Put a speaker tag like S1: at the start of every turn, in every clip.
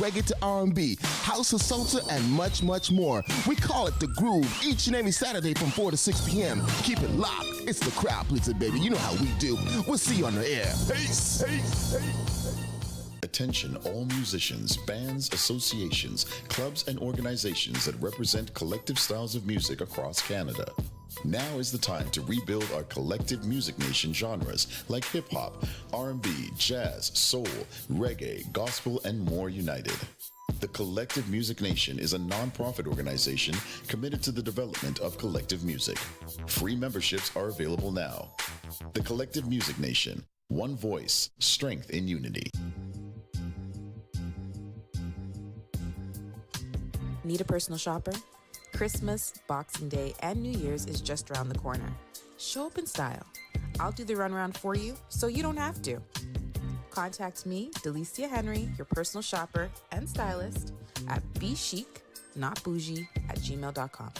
S1: reggae to R&B, house to salsa, and much, much more. We call it The Groove each and every Saturday from 4 to 6 p.m. Keep it locked. It's the crowd pleaser, baby. You know how we do. We'll see you on the air. Peace.
S2: Attention all musicians, bands, associations, clubs, and organizations that represent collective styles of music across Canada. Now is the time to rebuild our collective music nation genres like hip-hop, R&B, jazz, soul, reggae, gospel, and more united. The Collective Music Nation is a non-profit organization committed to the development of collective music. Free memberships are available now. The Collective Music Nation. One voice, strength in unity.
S3: Need a personal shopper? Christmas, Boxing Day, and New Year's is just around the corner. Show up in style. I'll do the runaround for you so you don't have to. Contact me, Delicia Henry, your personal shopper and stylist, at bechic, not bougie, @gmail.com.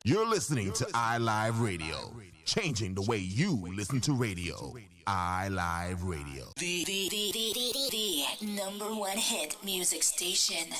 S1: You're listening to iLive Radio, changing the way you listen to radio. iLive Radio.
S4: The number one hit music station.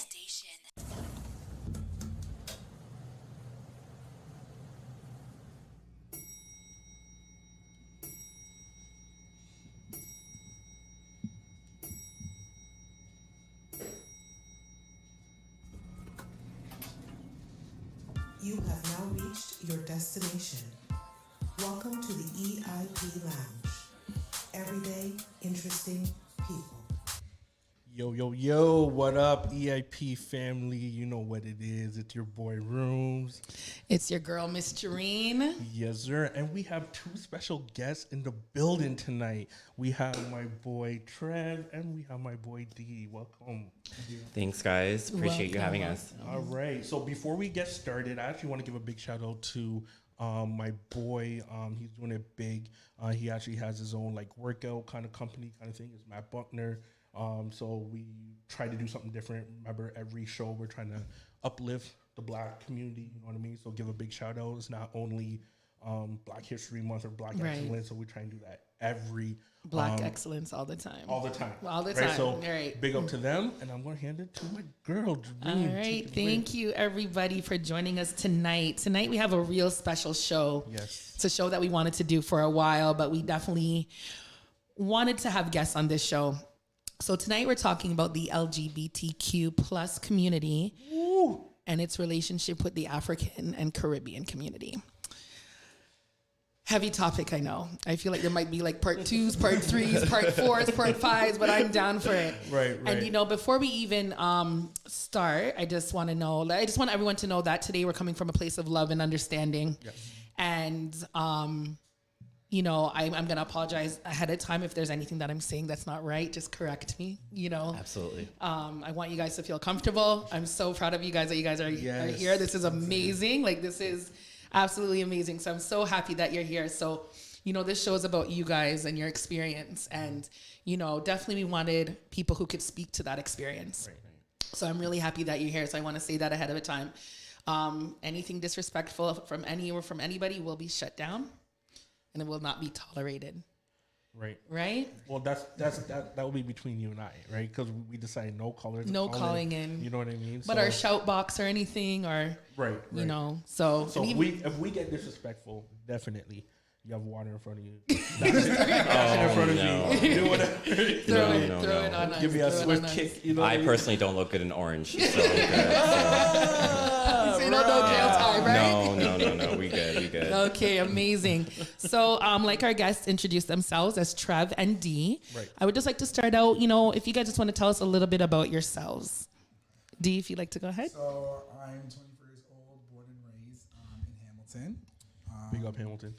S5: You have now reached your destination. Welcome to the EIP Lounge. Everyday, interesting people.
S6: Yo, what up, EIP family? You know what it is. It's your boy Rooms.
S7: It's your girl, Miss Jareen.
S6: Yes, sir. And we have two special guests in the building tonight. We have my boy Trev and we have my boy D. Welcome.
S8: Thanks, guys. Appreciate you having us.
S6: All right. So before we get started, I actually want to give a big shout out to my boy. He's doing it big. He actually has his own like workout kind of company kind of thing. It's Matt Buckner. So we try to do something different. Remember, every show we're trying to uplift the Black community. You know what I mean? So give a big shout out. It's not only Black History Month or Black Excellence. So we try and do that every
S7: Black excellence all the time.
S6: All the time.
S7: All the
S6: right?
S7: time.
S6: So
S7: all right.
S6: Big up to them. And I'm going to hand it to my girl, Jareen.
S7: All right. Thank you, everybody, for joining us tonight. Tonight we have a real special show.
S6: Yes.
S7: It's a show that we wanted to do for a while, but we definitely wanted to have guests on this show. So tonight we're talking about the LGBTQ plus community and its relationship with the African and Caribbean community. Heavy topic, I know. I feel like there might be like part 2s, part 3s, part 4s, part 5s, but I'm down for it.
S6: Right.
S7: And you know, before we even start, I just want everyone to know that today we're coming from a place of love and understanding.
S6: Yes.
S7: And you know, I'm going to apologize ahead of time if there's anything that I'm saying that's not right. Just correct me, you know.
S8: Absolutely.
S7: I want you guys to feel comfortable. I'm so proud of you guys that you guys are here. This is amazing. Like, this is absolutely amazing. So I'm so happy that you're here. So, you know, this show is about you guys and your experience. And, you know, definitely we wanted people who could speak to that experience.
S6: Right.
S7: So I'm really happy that you're here. So I want to say that ahead of time. Anything disrespectful from any or from anybody will be shut down. And it will not be tolerated.
S6: Right.
S7: Right?
S6: Well, that will be between you and I, right? Because we decided no callers.
S7: No calling in.
S6: You know what I mean?
S7: But our shout box or anything, or
S6: right.
S7: You know, so
S6: if we get disrespectful, definitely you have water in front of you. in front of me. Do whatever.
S7: Throw it on us.
S6: Give me a swift kick. You know
S8: I personally don't look good in orange. So I'm good,
S7: so no jail time, right?
S8: No. We good.
S7: Okay, amazing. So, like our guests introduced themselves as Trev and D.
S6: Right.
S7: I would just like to start out, you know, if you guys just want to tell us a little bit about yourselves. D, if you'd like to go ahead.
S9: So I'm 24 years old, born and raised in Hamilton.
S6: Big up Hamilton.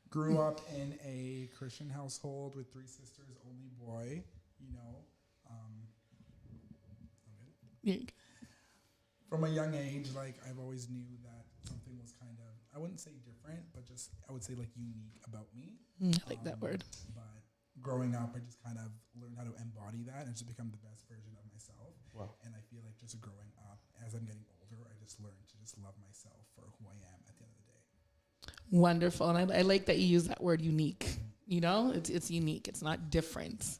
S9: Grew up in a Christian household with 3 sisters, only boy. You know, from a young age, like I've always knew that something was kind of, I wouldn't say different, but just I would say like unique about me.
S7: I like that word.
S9: But growing up, I just kind of learned how to embody that and just become the best version of myself.
S6: Wow.
S9: And I feel like just growing up, as I'm getting older, I just learned to just love myself for who I am at the end of the day.
S7: Wonderful. And I like that you use that word unique. You know, it's unique. It's not different.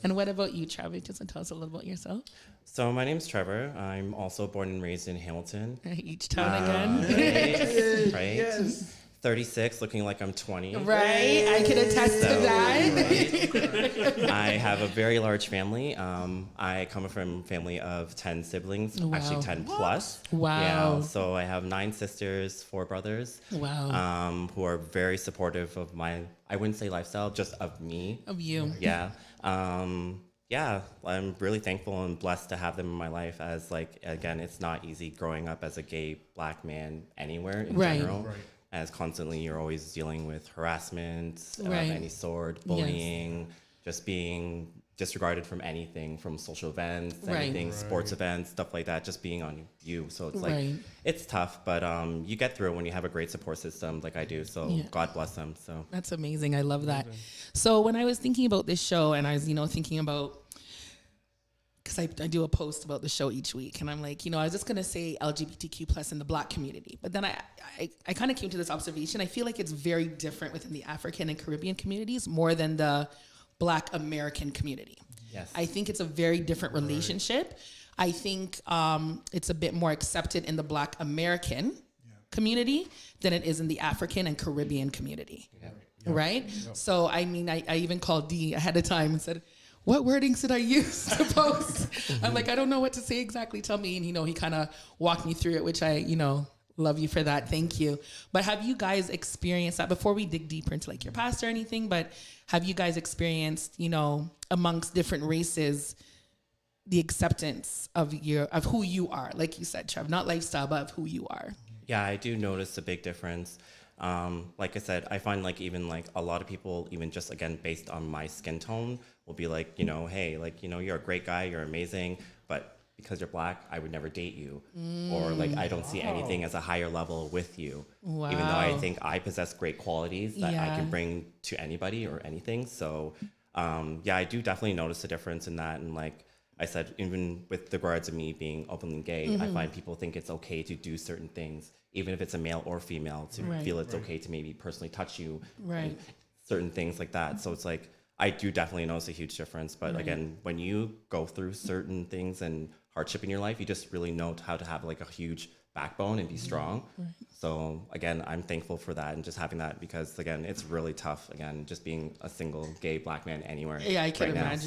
S7: And what about you, Trevor? Just tell us a little about yourself.
S8: So my name's Trevor. I'm also born and raised in Hamilton.
S7: Each town again.
S8: Right?
S9: Yes.
S8: 36, looking like I'm 20.
S7: Right. I can attest to that.
S8: I have a very large family. I come from a family of 10 siblings,
S7: Wow.
S8: actually 10 plus.
S7: Wow.
S8: Yeah, so I have 9 sisters, 4 brothers.
S7: Wow.
S8: Who are very supportive of my, I wouldn't say lifestyle, just of me.
S7: Of you.
S8: Yeah. Yeah, I'm really thankful and blessed to have them in my life as, like, again, it's not easy growing up as a gay black man anywhere in
S7: Right.
S8: general.
S6: Right.
S8: As constantly you're always dealing with harassment
S7: Right.
S8: of any sort, bullying, just being disregarded from anything, from social events,
S7: Right.
S8: anything, sports events, stuff like that, just being on you. So it's like,
S7: Right.
S8: it's tough, but you get through it when you have a great support system like I do. So
S7: Yeah.
S8: God bless them. So
S7: That's amazing. I love that. So when I was thinking about this show and I was, thinking about, because I do a post about the show each week and I'm like, I was just going to say LGBTQ plus in the black community. But then I kind of came to this observation. I feel like it's very different within the African and Caribbean communities more than the black American community.
S8: yes.
S7: I think it's a very different relationship. I think it's a bit more accepted in the black American community than it is in the African and Caribbean community. Right? So, I mean, I even called Dee ahead of time and said, what wording should I use to post? I'm like, I don't know what to say exactly. Tell me. And, he kind of walked me through it, which I, love you for that. Thank you. But have you guys experienced that before we dig deeper into like your past or anything? But have you guys experienced, amongst different races, the acceptance of who you are? Like you said, Trev, not lifestyle, but of who you are.
S8: Yeah, I do notice a big difference. Like I said, I find like even like a lot of people, even just again based on my skin tone, will be like, hey, like, you're a great guy, you're amazing, but because you're black, I would never date you. Or like, I don't see anything as a higher level with you.
S7: Wow.
S8: Even though I think I possess great qualities that I
S7: Yeah.
S8: can bring to anybody or anything. So yeah, I do definitely notice a difference in that. And like I said, even with regards to me being openly gay, I find people think it's okay to do certain things, even if it's a male or female, to
S7: Right.
S8: feel it's okay to maybe personally touch you.
S7: Right.
S8: and certain things like that. So it's like, I do definitely notice a huge difference. But again, when you go through certain things and hardship in your life, you just really know how to have like a huge backbone and be strong. So again, I'm thankful for that and just having that because again, it's really tough. Again, just being a single gay black man anywhere.
S7: Yeah, I can
S8: right now.
S7: imagine.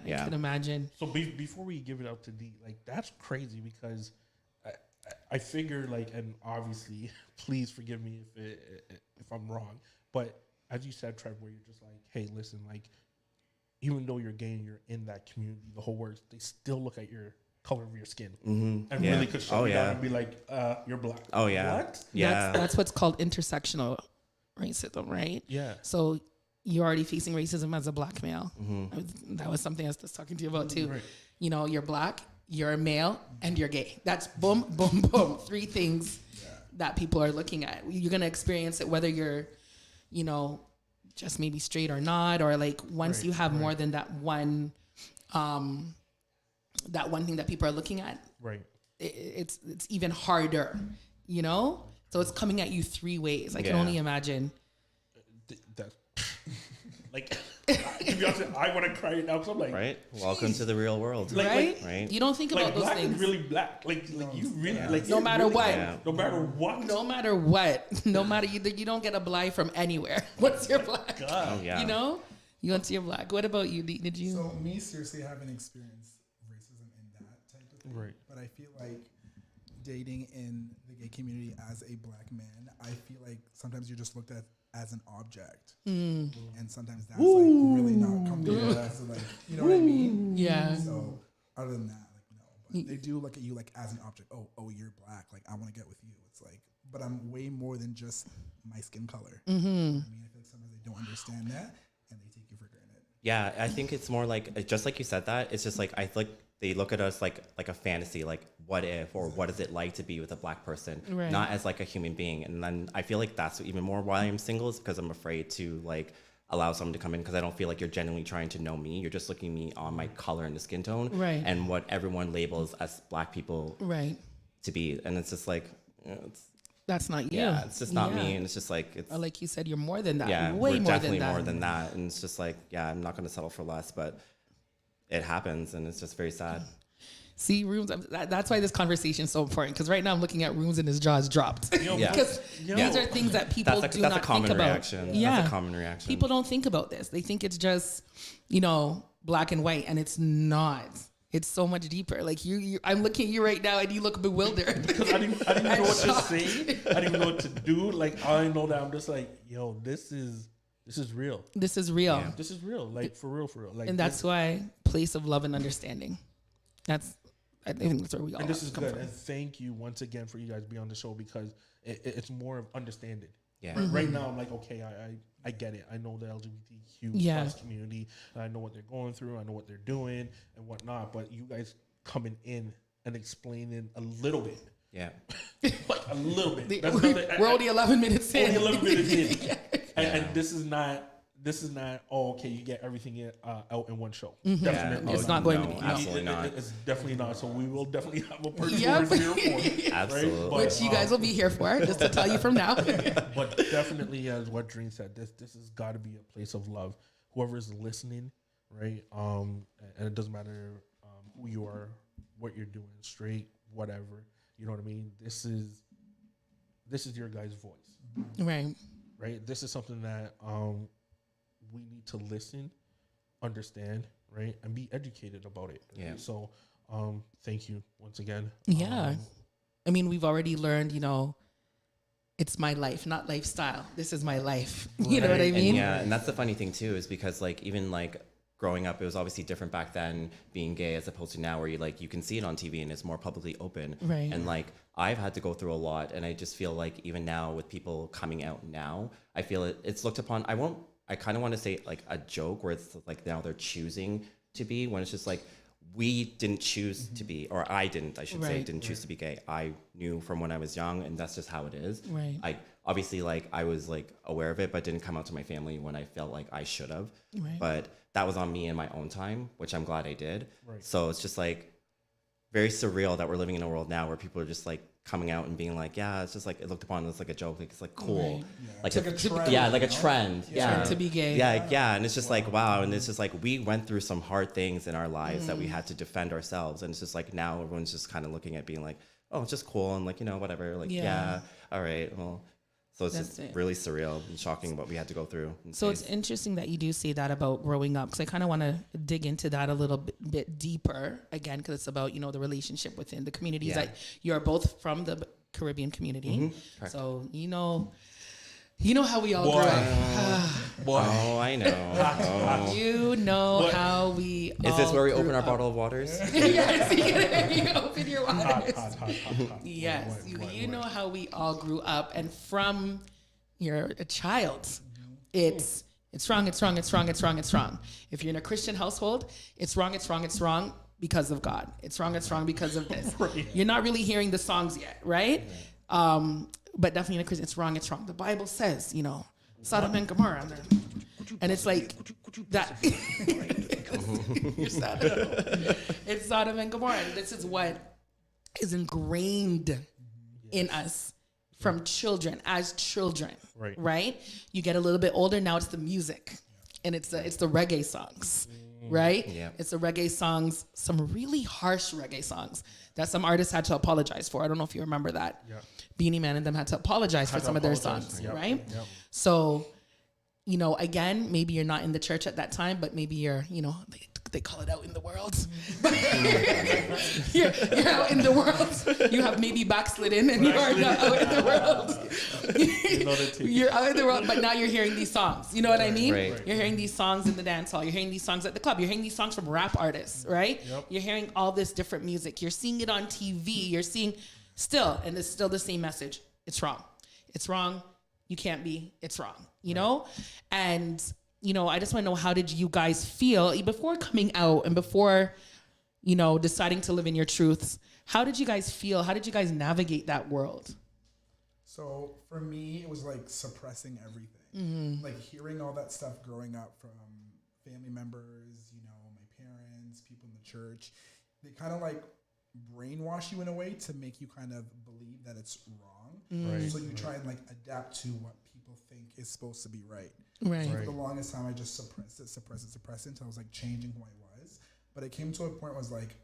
S8: So,
S7: I can imagine.
S6: So before we give it out to D, like that's crazy because I figure like, and obviously, please forgive me if I'm wrong, but as you said, Trevor, where you're just like, hey, listen, like even though you're gay and you're in that community, the whole world, they still look at your color of your skin and really could shut you down and be like, you're black.
S8: Oh yeah.
S6: What?
S8: Yeah.
S7: That's what's called intersectional racism, right?
S6: Yeah.
S7: So you're already facing racism as a black male. That was something I was just talking to you about too.
S6: Right.
S7: You're black, you're a male, and you're gay. That's boom, boom, boom. 3 things that people are looking at. You're gonna experience it whether you're, just maybe straight or not, or like once you have more than that one thing that people are looking at,
S6: Right.
S7: it's even harder, So it's coming at you 3 ways. I can only imagine.
S6: That, like, to be honest, I want to cry now because I'm like,
S8: Right. Welcome to the real world.
S7: Right?
S8: Right.
S7: You don't think about
S6: like
S7: those
S6: black
S7: things.
S6: is really black. Like you really like
S7: No
S6: it
S7: matter
S6: really-
S7: what.
S8: Yeah.
S6: No matter what.
S7: No matter what, no matter you don't get a blind from anywhere. Once you're black,
S8: Oh yeah.
S7: once you're black. What about you? Did you?
S9: So me, seriously, haven't experienced racism in that type of thing.
S6: Right.
S9: But I feel like dating in the gay community as a black man, I feel like sometimes you're just looked at as an object, and sometimes that's like really not comfortable. So like, you know what I mean?
S7: Yeah.
S9: So other than that, like no, but they do look at you like as an object. Oh, you're black. Like I want to get with you. It's like, but I'm way more than just my skin color. I mean, I feel like sometimes they don't understand that, and they take you for granted.
S8: Yeah, I think it's more like just like you said that. It's just like I feel like they look at us like a fantasy, like what if or what is it like to be with a black person,
S7: Right.
S8: not as like a human being. And then I feel like that's even more why I'm single is because I'm afraid to like allow someone to come in because I don't feel like you're genuinely trying to know me. You're just looking at me on my color and the skin tone,
S7: Right.
S8: and what everyone labels as black people
S7: Right.
S8: to be. And it's just like it's
S7: That's not you.
S8: Yeah, it's just not me, and it's just like it's.
S7: Or like you said, you're more than that.
S8: Yeah,
S7: way
S8: we're
S7: more
S8: definitely
S7: than that.
S8: more than that, and it's just like, yeah, I'm not going to settle for less, but it happens, and it's just very sad.
S7: See, Rooms, that's why this conversation is so important, because right now I'm looking at Rooms and his jaw is dropped. Because these are things that people do not think about.
S8: Reaction. Yeah. That's a common reaction.
S7: People don't think about this. They think it's just, you know, black and white, and it's not. It's so much deeper. Like I'm looking at you right now, and you look bewildered.
S6: Because I didn't know what to say. I didn't even know what to do. Like, I know that I'm just like, yo, this is real.
S7: This is real.
S6: Yeah. This is real. Like, for real. Like,
S7: and that's why place of love and understanding. I think that's where we all.
S6: And this is good.
S7: From.
S6: And thank you once again for you guys being on the show, because it's more of understanding.
S8: Yeah.
S6: Right now, I'm like, okay, I get it. I know the LGBTQ plus community. And I know what they're going through. I know what they're doing and whatnot. But you guys coming in and explaining a little bit.
S8: Yeah.
S6: Like a little bit.
S7: We're only 11 minutes in.
S6: Only 11 minutes in. And this is not. Oh, okay, you get everything out in one show.
S7: Mm-hmm.
S6: Definitely,
S7: it's not going to be.
S8: Absolutely not.
S6: It's definitely not. So we will definitely have a person who is here for.
S8: Absolutely.
S6: Right?
S7: Which you guys will be here for, just to tell you from now.
S6: But definitely, as what Dream said, this has got to be a place of love. Whoever is listening, right? And it doesn't matter who you are, what you're doing, straight, whatever. You know what I mean? This is your guys' voice,
S7: Right.
S6: Right. This is something that we need to listen, understand, right, and be educated about it. Right?
S8: Yeah.
S6: So, thank you once again.
S7: Yeah. I mean, we've already learned, you know, it's my life, not lifestyle. This is my life. You know what I mean?
S8: And that's the funny thing too, is because like even like growing up, it was obviously different back then being gay as opposed to now, where you can see it on TV and it's more publicly open.
S7: Right.
S8: And like I've had to go through a lot, and I just feel like even now with people coming out now, I feel it's looked upon. I kind of want to say like a joke where it's like now they're choosing to be, when it's just like we didn't choose to be, or I didn't choose to be gay. I knew from when I was young, and that's just how it is.
S7: Right.
S8: I obviously like I was like aware of it, but didn't come out to my family when I felt like I should have.
S7: Right.
S8: But that was on me in my own time, which I'm glad I did.
S6: Right.
S8: So it's just like very surreal that we're living in a world now where people are just like coming out and being like, yeah, it's just like it looked upon as like a joke, like it's like cool,
S7: Right.
S8: like
S9: It's like a trend,
S8: yeah, like a
S9: you know?
S8: trend, yeah,
S7: To be gay.
S8: yeah, and it's just like wow, and it's just like we went through some hard things in our lives that we had to defend ourselves, and it's just like now everyone's just kind of looking at being like, oh, it's just cool, and like you know whatever, like yeah all right, well. So it's just really surreal and shocking what we had to go through.
S7: So it's interesting that you do say that about growing up, because I kind of want to dig into that a little bit deeper again, because it's about, you know, the relationship within the communities.
S8: Yeah.
S7: Like you're both from the Caribbean community, so you know how we all grew up.
S8: Oh, I know.
S7: You know how we.
S8: Is this where we open our
S7: up.
S8: bottle of waters?
S7: Yes, you open your waters.
S6: Hot.
S7: Yes, you know how we all grew up, and from you're a child, it's wrong. If you're in a Christian household, it's wrong because of God. It's wrong because of this.
S6: Right.
S7: You're not really hearing the songs yet, right? But definitely in a Christian, it's wrong. The Bible says, you know, Sodom and Gomorrah, and it's like that. You're sad. It's Sodom and Gomorrah, and this is what is ingrained in us from children, as children, right? You get a little bit older, now it's the music, and it's the reggae songs, right?
S8: Yeah.
S7: It's the reggae songs, some really harsh reggae songs that some artists had to apologize for. I don't know if you remember that.
S6: Yeah.
S7: Beanie Man and them had to apologize for some of their songs, right? Yep. So, you know, again, maybe you're not in the church at that time, but maybe you're, you know, they call it out in the world. you're out in the world. You have maybe backslidden and you are not out in the world. You're out in the world, but now you're hearing these songs. You know what I mean?
S8: Right.
S7: You're hearing these songs in the dance hall. You're hearing these songs at the club. You're hearing these songs from rap artists, right?
S6: Yep.
S7: You're hearing all this different music. You're seeing it on TV. You're seeing still, and it's still the same message. It's wrong. It's wrong. You can't be. It's wrong. You know? And you know, I just want to know, how did you guys feel before coming out and before, you know, deciding to live in your truths? How did you guys feel? How did you guys navigate that world?
S9: So for me, it was like suppressing everything. Like hearing all that stuff growing up from family members, you know, my parents, people in the church. They kind of like brainwash you in a way to make you kind of believe that it's wrong.
S6: Right.
S9: So you try and like adapt to what people think is supposed to be right.
S7: Right.
S9: So for the longest time, I just suppressed it until I was like changing who I was. But it came to a point where I was like,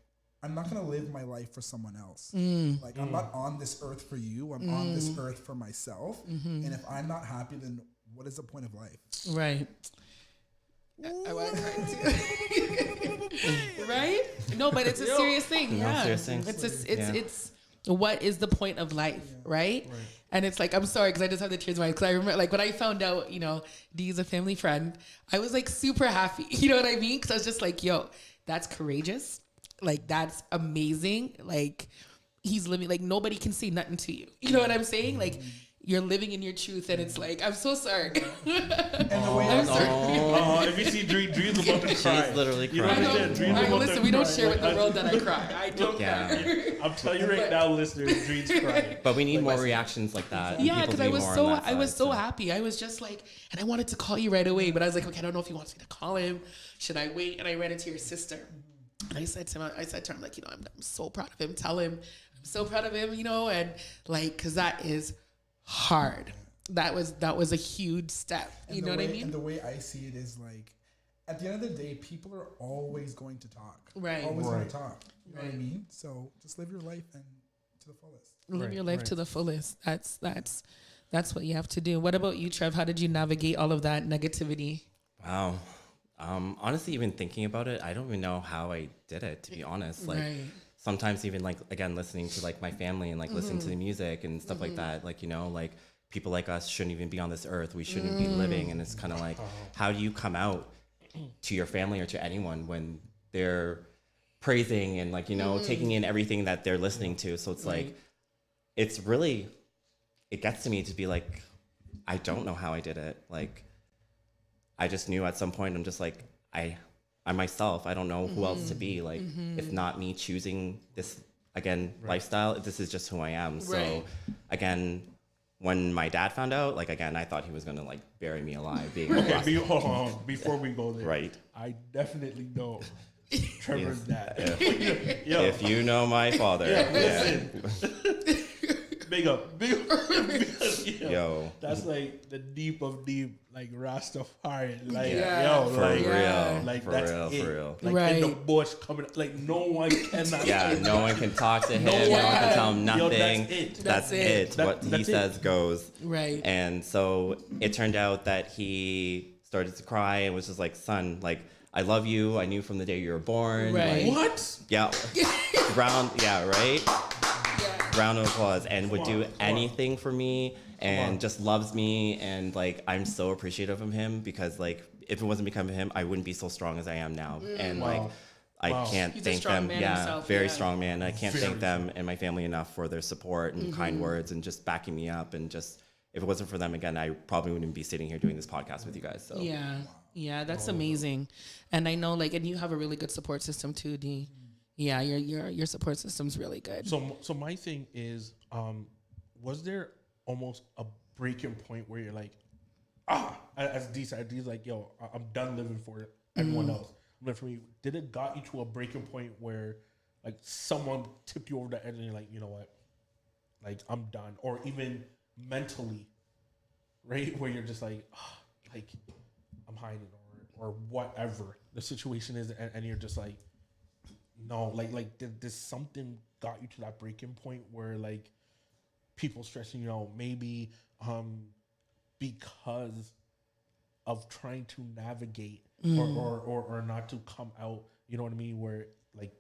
S9: I'm not gonna live my life for someone else. Like I'm not on this earth for you. I'm on this earth for myself. And if I'm not happy, then what is the point of life?
S7: Right. I want to cry too. Right? No, but it's a serious thing.
S8: No,
S7: Yeah.
S8: serious thing.
S7: It's what is the point of life, right? And it's like, I'm sorry, because I just have the tears in my eyes. Because I remember, like, when I found out, you know, Dee is a family friend, I was like super happy. You know what I mean? Because I was just like, yo, that's courageous. Like, that's amazing. Like, he's living, like, nobody can say nothing to you. You know what I'm saying? Like, you're living in your truth, and it's like, I'm so sorry.
S9: And the way
S7: I'm sorry.
S6: If you see Dream's about to cry.
S8: She's literally
S6: You know
S8: crying.
S6: what I'm saying? Dream's about
S7: Listen,
S6: to
S7: we don't
S6: cry.
S7: share with the
S6: Like,
S7: world that I cry. I don't
S8: Yeah.
S7: cry.
S6: I'm telling you right now, listeners, Dream's crying.
S8: But we need more reactions like that.
S7: Yeah,
S8: People
S7: because
S8: to
S7: I
S8: be
S7: was
S8: more on
S7: so
S8: that
S7: I was
S8: side,
S7: so happy. I was just like, and I wanted to call you right away, but I was like, okay, I don't know if he wants me to call him. Should I wait? And I ran into your sister. And I said to her, I'm like, you know, I'm so proud of him. Tell him I'm so proud of him, you know, and like, because that is hard. That was a huge step. You know what I mean?
S9: And the way I see it is like, at the end of the day, people are always going to talk.
S7: Right.
S9: Always going
S6: Right.
S9: to talk. You know what I mean? So just live your life and to the fullest.
S7: Live your life to the fullest. That's what you have to do. What about you, Trev? How did you navigate all of that negativity?
S8: Wow. Honestly, even thinking about it, I don't even know how I did it, to be honest. Like
S7: Right.
S8: sometimes even like, again, listening to like my family and like listening to the music and stuff like that, like, you know, like people like us shouldn't even be on this earth. We shouldn't be living. And it's kind of like, how do you come out to your family or to anyone when they're praising and like, you know, taking in everything that they're listening to? So it's like, it's really, it gets to me to be like, I don't know how I did it. Like, I just knew at some point, I'm just like, I'm myself. I don't know who else to be. Like, if not me choosing this, again, lifestyle, this is just who I am. So, again, when my dad found out, like, again, I thought he was going to, like, bury me alive. Being
S6: Okay, hold on. Before we go there.
S8: Right.
S6: I definitely know Trevor's dad.
S8: If you know my father.
S6: Big up. Because,
S8: Yo.
S6: that's like the deep of deep, like Rastafari. Like,
S7: Yeah.
S6: yo,
S8: For
S6: like,
S8: real.
S6: like
S8: For
S6: that's
S8: real.
S6: it.
S8: For real.
S6: Like in the
S7: Right.
S6: bush coming, like no one cannot.
S8: Yeah, no one can talk to him. No one can tell him
S6: Yo,
S8: nothing.
S6: that's it.
S8: That's it. What he
S6: That's it.
S8: says goes.
S7: Right.
S8: And so it turned out that he started to cry and was just like, son, like, I love you. I knew from the day you were born.
S7: Right.
S8: Like,
S6: What?
S8: yeah. Right? Round of applause, and would do anything for me and just loves me. And like, I'm so appreciative of him because like, if it wasn't because of him, I wouldn't be so strong as I am now. And like, I can't
S7: He's a
S8: thank
S7: strong
S8: them.
S7: man
S8: Yeah,
S7: himself,
S8: very
S7: yeah.
S8: strong man. I can't thank them and my family enough for their support and kind words and just backing me up. And just, if it wasn't for them, again, I probably wouldn't be sitting here doing this podcast with you guys. So
S7: Yeah, that's amazing. And I know, like, and you have a really good support system too, Dee. Yeah, your support system's really good.
S6: So my thing is, was there almost a breaking point where you're like, as D said, D's like, yo, I'm done living for everyone else. But for me, did it got you to a breaking point where like someone tipped you over the edge and you're like, you know what, like I'm done, or even mentally, right, where you're just like, like I'm hiding or whatever the situation is, and you're just like, no, like did something got you to that breaking point where like people stressing you out, maybe because of trying to navigate or not to come out, you know what I mean, where like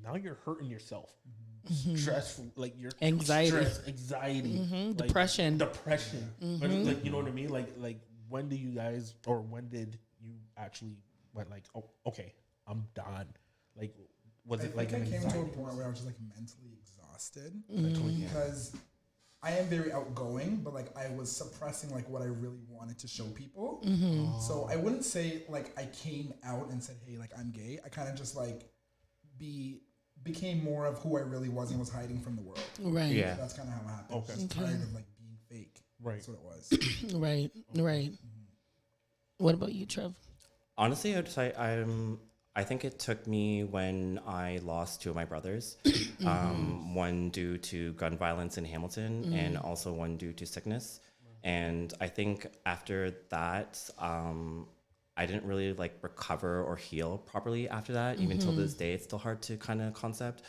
S6: now you're hurting yourself, stressful, like you're
S7: Anxiety.
S6: anxiety, like,
S7: Depression.
S6: but like, you know what I mean, like when do you guys, or when did you actually went like, oh, okay, I'm done? Like, was it like
S9: I
S6: an
S9: came to a
S6: anxiety?
S9: point where I was just like mentally exhausted
S6: Yeah.
S9: because I am very outgoing, but like I was suppressing like what I really wanted to show people. So I wouldn't say like I came out and said, hey, like I'm gay. I kind of just like became more of who I really was and was hiding from the world.
S7: Right.
S8: Yeah.
S9: That's kind of how it happened.
S6: Okay.
S9: Just tired of like being fake.
S6: Right.
S9: That's what it was.
S7: Right. What about you, Trev?
S8: honestly, I'd say I think it took me when I lost two of my brothers, one due to gun violence in Hamilton and also one due to sickness. And I think after that, I didn't really like recover or heal properly after that. Even till this day, it's still hard to kind of concept.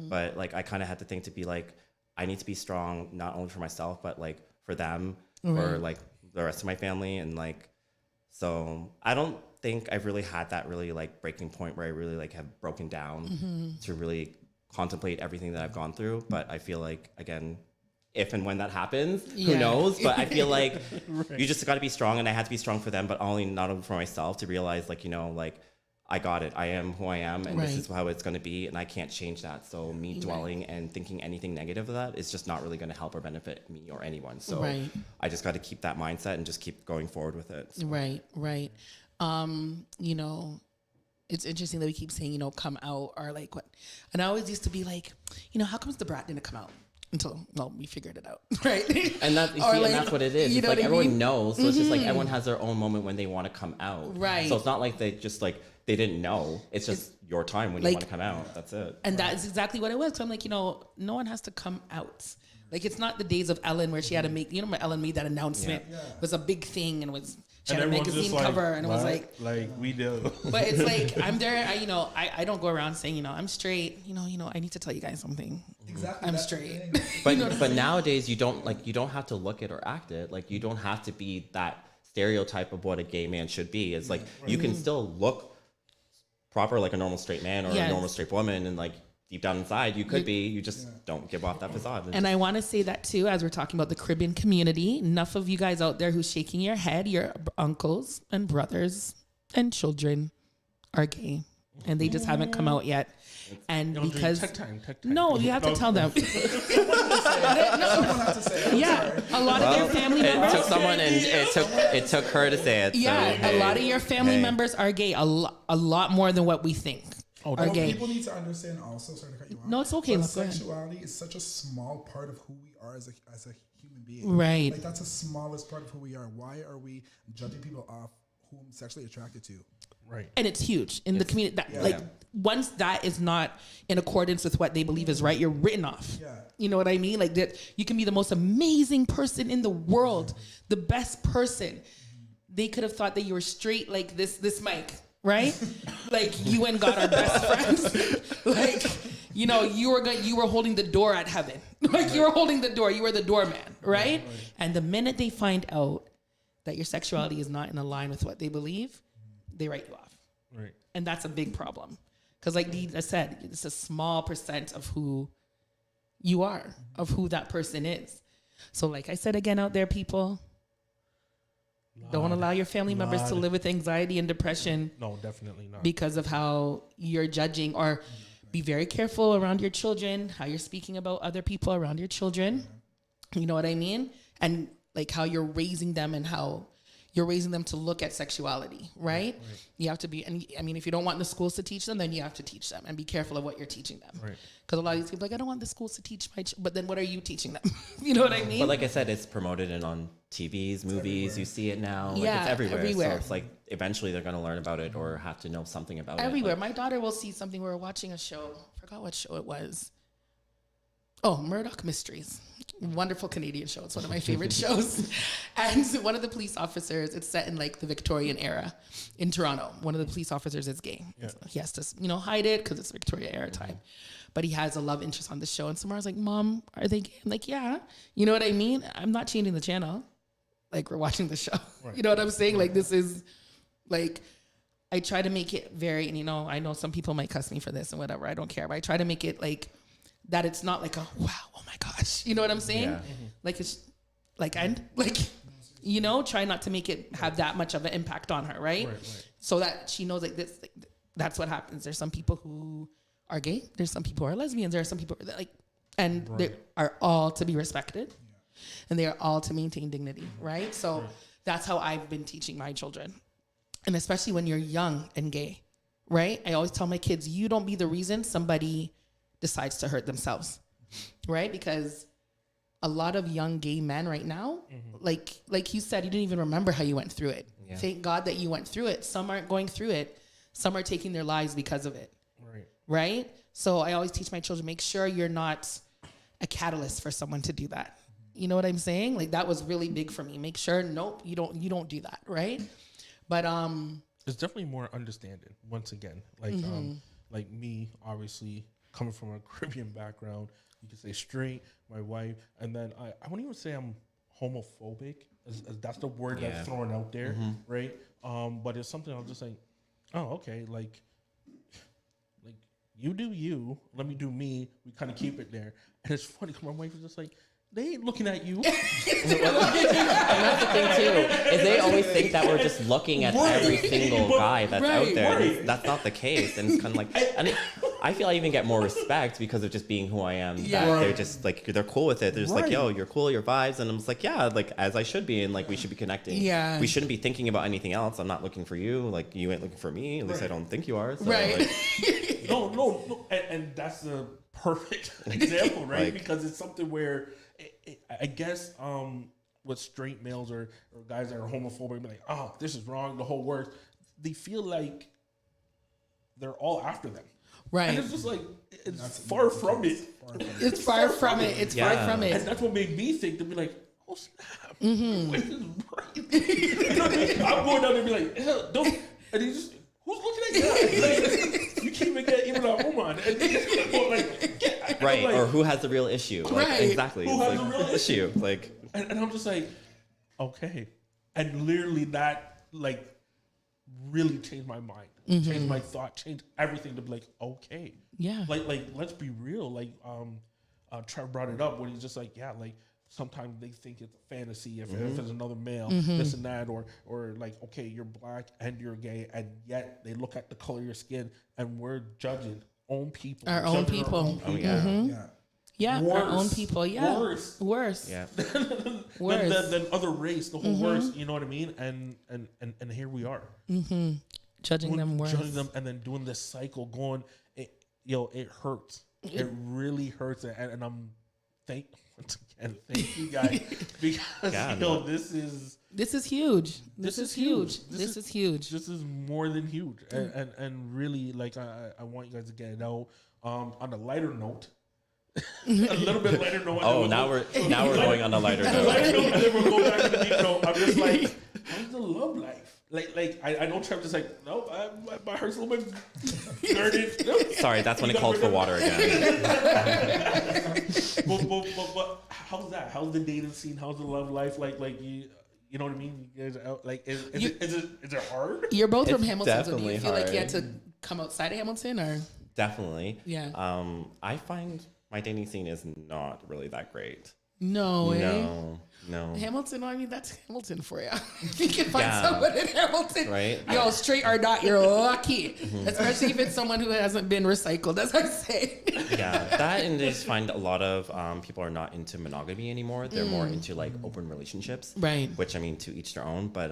S8: But like, I kind of had to think to be like, I need to be strong, not only for myself, but like for them, for like the rest of my family. And like, so I don't think I've really had that really like breaking point where I really like have broken down to really contemplate everything that I've gone through. But I feel like, again, if and when that happens, who knows? But I feel like you just got to be strong, and I had to be strong for them, but only not only for myself, to realize like, you know, like I got it. I am who I am, and this is how it's going to be, and I can't change that. So me dwelling and thinking anything negative of that is just not really going to help or benefit me or anyone. So I just got to keep that mindset and just keep going forward with it. So.
S7: Right. You know, it's interesting that we keep saying, you know, come out or like what. And I always used to be like, you know, how comes the brat didn't come out until, well, we figured it out, right?
S8: And that, you see,
S7: like,
S8: and that's what it is.
S7: You
S8: it's
S7: know
S8: like everyone knows, so it's just like
S7: Mm-hmm.
S8: everyone has their own moment when they want to come out.
S7: Right.
S8: So it's not like they just like they didn't know. It's just your time when you
S7: like-
S8: want to come out. That's it.
S7: And that's exactly what it was. So I'm like, you know, no one has to come out. Like, it's not the days of Ellen where she had to make, you know, when Ellen made that announcement. It was a big thing, and she had a
S6: everyone's
S7: magazine
S6: just like,
S7: cover, and it was
S6: "What?" like we do.
S7: but it's like, I'm there, I don't go around saying, you know, I'm straight, you know, I need to tell you guys something.
S9: Exactly.
S7: I'm
S9: that's the
S7: straight.
S9: thing.
S8: But nowadays you don't have to look it or act it. Like you don't have to be that stereotype of what a gay man should be. It's like you can still look proper like a normal straight man or a normal straight woman, and like deep down inside you could be. You just don't give off that facade.
S7: And I want to say that too, as we're talking about the Caribbean community, enough of you guys out there who's shaking your head, your uncles and brothers and children are gay, and they just haven't come out yet. And because
S6: tech time.
S7: no, you have to tell them.
S9: Someone has to say it. I'm sorry.
S7: A lot of their family
S8: It
S7: members.
S8: took someone, and it took her to say it.
S7: Yeah,
S8: so,
S7: a lot of your family
S8: hey.
S7: members are gay. A lot more than what we think are
S9: Well,
S7: gay.
S9: people need to understand also, sorry to cut you off.
S7: No, it's okay,
S9: But
S7: let's go ahead.
S9: sexuality is such a small part of who we are as a human being.
S7: Right.
S9: Like that's the smallest part of who we are. Why are we judging people off who I'm sexually attracted to?
S6: Right.
S7: And it's huge in the community. That, once that is not in accordance with what they believe is right, you're written off.
S9: Yeah.
S7: You know what I mean? Like that, you can be the most amazing person in the world, the best person. They could have thought that you were straight like this mic, right? Like you and God are best friends. Like, you know, you were holding the door at heaven. Like you were holding the door. You were the doorman, right? And the minute they find out that your sexuality is not in line with what they believe, they write you off.
S6: Right.
S7: And that's a big problem. Because like Dee said, it's a small percent of who you are, of who that person is. So like I said again out there, people, don't allow your family members to live with anxiety and depression
S6: No, definitely not.
S7: because of how you're judging, or be very careful around your children, how you're speaking about other people around your children. You know what I mean? And like how you're raising them and how you're raising them to look at sexuality, right? You have to be, and I mean, if you don't want the schools to teach them, then you have to teach them and be careful of what you're teaching them.
S6: Right.
S7: Because a lot of these people are like, I don't want the schools to teach my but then what are you teaching them? You know what I mean?
S8: But like I said, it's promoted and on TVs, movies. You see it now. Like
S7: Yeah,
S8: it's everywhere.
S7: everywhere.
S8: So it's like eventually they're going to learn about it or have to know something about
S7: Everywhere.
S8: it.
S7: My daughter will see something. We were watching a show. Forgot what show it was. Oh, Murdoch Mysteries. Wonderful Canadian show. It's one of my favorite shows. And one of the police officers, it's set in like the Victorian era in Toronto. One of the police officers is gay.
S6: Yeah.
S7: He has to, hide it because it's Victorian era time. But he has a love interest on the show. And Samara's like, Mom, are they gay? I'm like, yeah. You know what I mean? I'm not changing the channel. Like, we're watching the show.
S6: Right.
S7: You know what I'm saying? Like, this is like, I try to make it very, and I know some people might cuss me for this and whatever. I don't care. But I try to make it like that. It's not like a wow, oh my gosh. You know what I'm saying?
S8: Yeah.
S7: Like it's like try not to make it have that much of an impact on her, right? So that she knows like this. Like, that's what happens. There's some people who are gay. There's some people who are lesbians. There are some people that like, and they are all to be respected, and they are all to maintain dignity, right? So that's how I've been teaching my children. And especially when you're young and gay, right? I always tell my kids, you don't be the reason somebody decides to hurt themselves, right? Because a lot of young gay men right now, like you said, you didn't even remember how you went through it.
S8: Yeah.
S7: Thank God that you went through it. Some aren't going through it. Some are taking their lives because of it.
S6: Right.
S7: Right? So I always teach my children, make sure you're not a catalyst for someone to do that. You know what I'm saying? Like that was really big for me. Make sure, nope, you don't do that, right? But
S6: it's definitely more understanding once again. Like like me, obviously coming from a Caribbean background, you can say straight, my wife, and then I wouldn't even say I'm homophobic, as that's the word that's thrown out there, right? But it's something I'm just like, oh, okay, like you do you, let me do me. We kind of keep it there, and it's funny because my wife is just like, they ain't looking at you.
S8: And that's the thing too, is they always think that we're just looking at every single guy that's out there.
S6: Right.
S8: That's not the case, and it's kind of like, and I feel I even get more respect because of just being who I am.
S7: Yeah.
S8: That they're just like, they're cool with it. They're just like, yo, you're cool, your vibes, and I'm just like, yeah, like as I should be, and like we should be connecting.
S7: Yeah.
S8: We shouldn't be thinking about anything else. I'm not looking for you, like you ain't looking for me. At least I don't think you are. So,
S7: right.
S8: Like,
S6: No, and that's the perfect example, right?
S8: Like,
S6: because it's something where I guess with straight males or guys that are homophobic, be like, oh, this is wrong, the whole works. They feel like they're all after them,
S7: Right.
S6: And it's just like it's far from it.
S7: It's far from it. It's far from it.
S6: And that's what made me think to be like, oh snap, wait, this is right. You know what I mean? I'm going down there and be like, hell, don't, and he just, who's looking at you? Like, you can't even get even a home on. And they just go like,
S8: right,
S6: like,
S8: or who has the real issue? Like,
S7: Right.
S8: exactly.
S6: Who
S8: It's
S6: has
S8: like,
S6: the real
S8: issue? Like,
S6: and I'm just like, okay. And literally that like really changed my mind, changed my thought, changed everything to be like, okay.
S7: Yeah.
S6: Like let's be real. Like Trevor brought it up when he's just like, yeah, like sometimes they think it's a fantasy if it's another male, this and that, or like, okay, you're black and you're gay, and yet they look at the color of your skin and we're judging own people.
S7: Our own
S6: judging
S7: people.
S8: oh yeah.
S9: Yeah.
S7: Yeah,
S6: Worse.
S7: our own people. Yeah.
S6: Worse.
S8: Yeah.
S7: Worse.
S6: than other race, the whole worse, you know what I mean? And here we are.
S7: Judging them worse.
S6: Judging them and then doing this cycle going, it hurts. It really hurts. And I'm thank you guys because this is
S7: huge. This is huge.
S6: This
S7: This is huge.
S6: This is more than huge. And really, like, I want you guys to get it out. On a lighter note, a little bit lighter note.
S8: Oh, now we're going on a lighter note.
S6: Lighter note, and then we'll go back to the deep note. I'm just like, how's the love life? Like I know Trevor's just like, nope, my heart's a little bit dirty. Nope.
S8: Sorry, that's when it called for water again.
S6: but how's that? How's the dating scene? How's the love life? Like you know what I mean? You guys are out, like, is it hard?
S7: You're both from
S8: It's
S7: Hamilton, so do you
S8: definitely
S7: feel like you had
S8: hard.
S7: to come outside of Hamilton, or?
S8: Definitely.
S7: Yeah.
S8: I find my dating scene is not really that great.
S7: No way.
S8: No.
S7: Hamilton, I mean, that's Hamilton for you. You can find
S8: Yeah.
S7: someone in Hamilton.
S8: Right?
S7: Yo, straight or not, you're lucky. Especially if it's someone who hasn't been recycled, as I say.
S8: Yeah, that, and I just find a lot of people are not into monogamy anymore. They're more into like open relationships.
S7: Right.
S8: Which, I mean, to each their own. But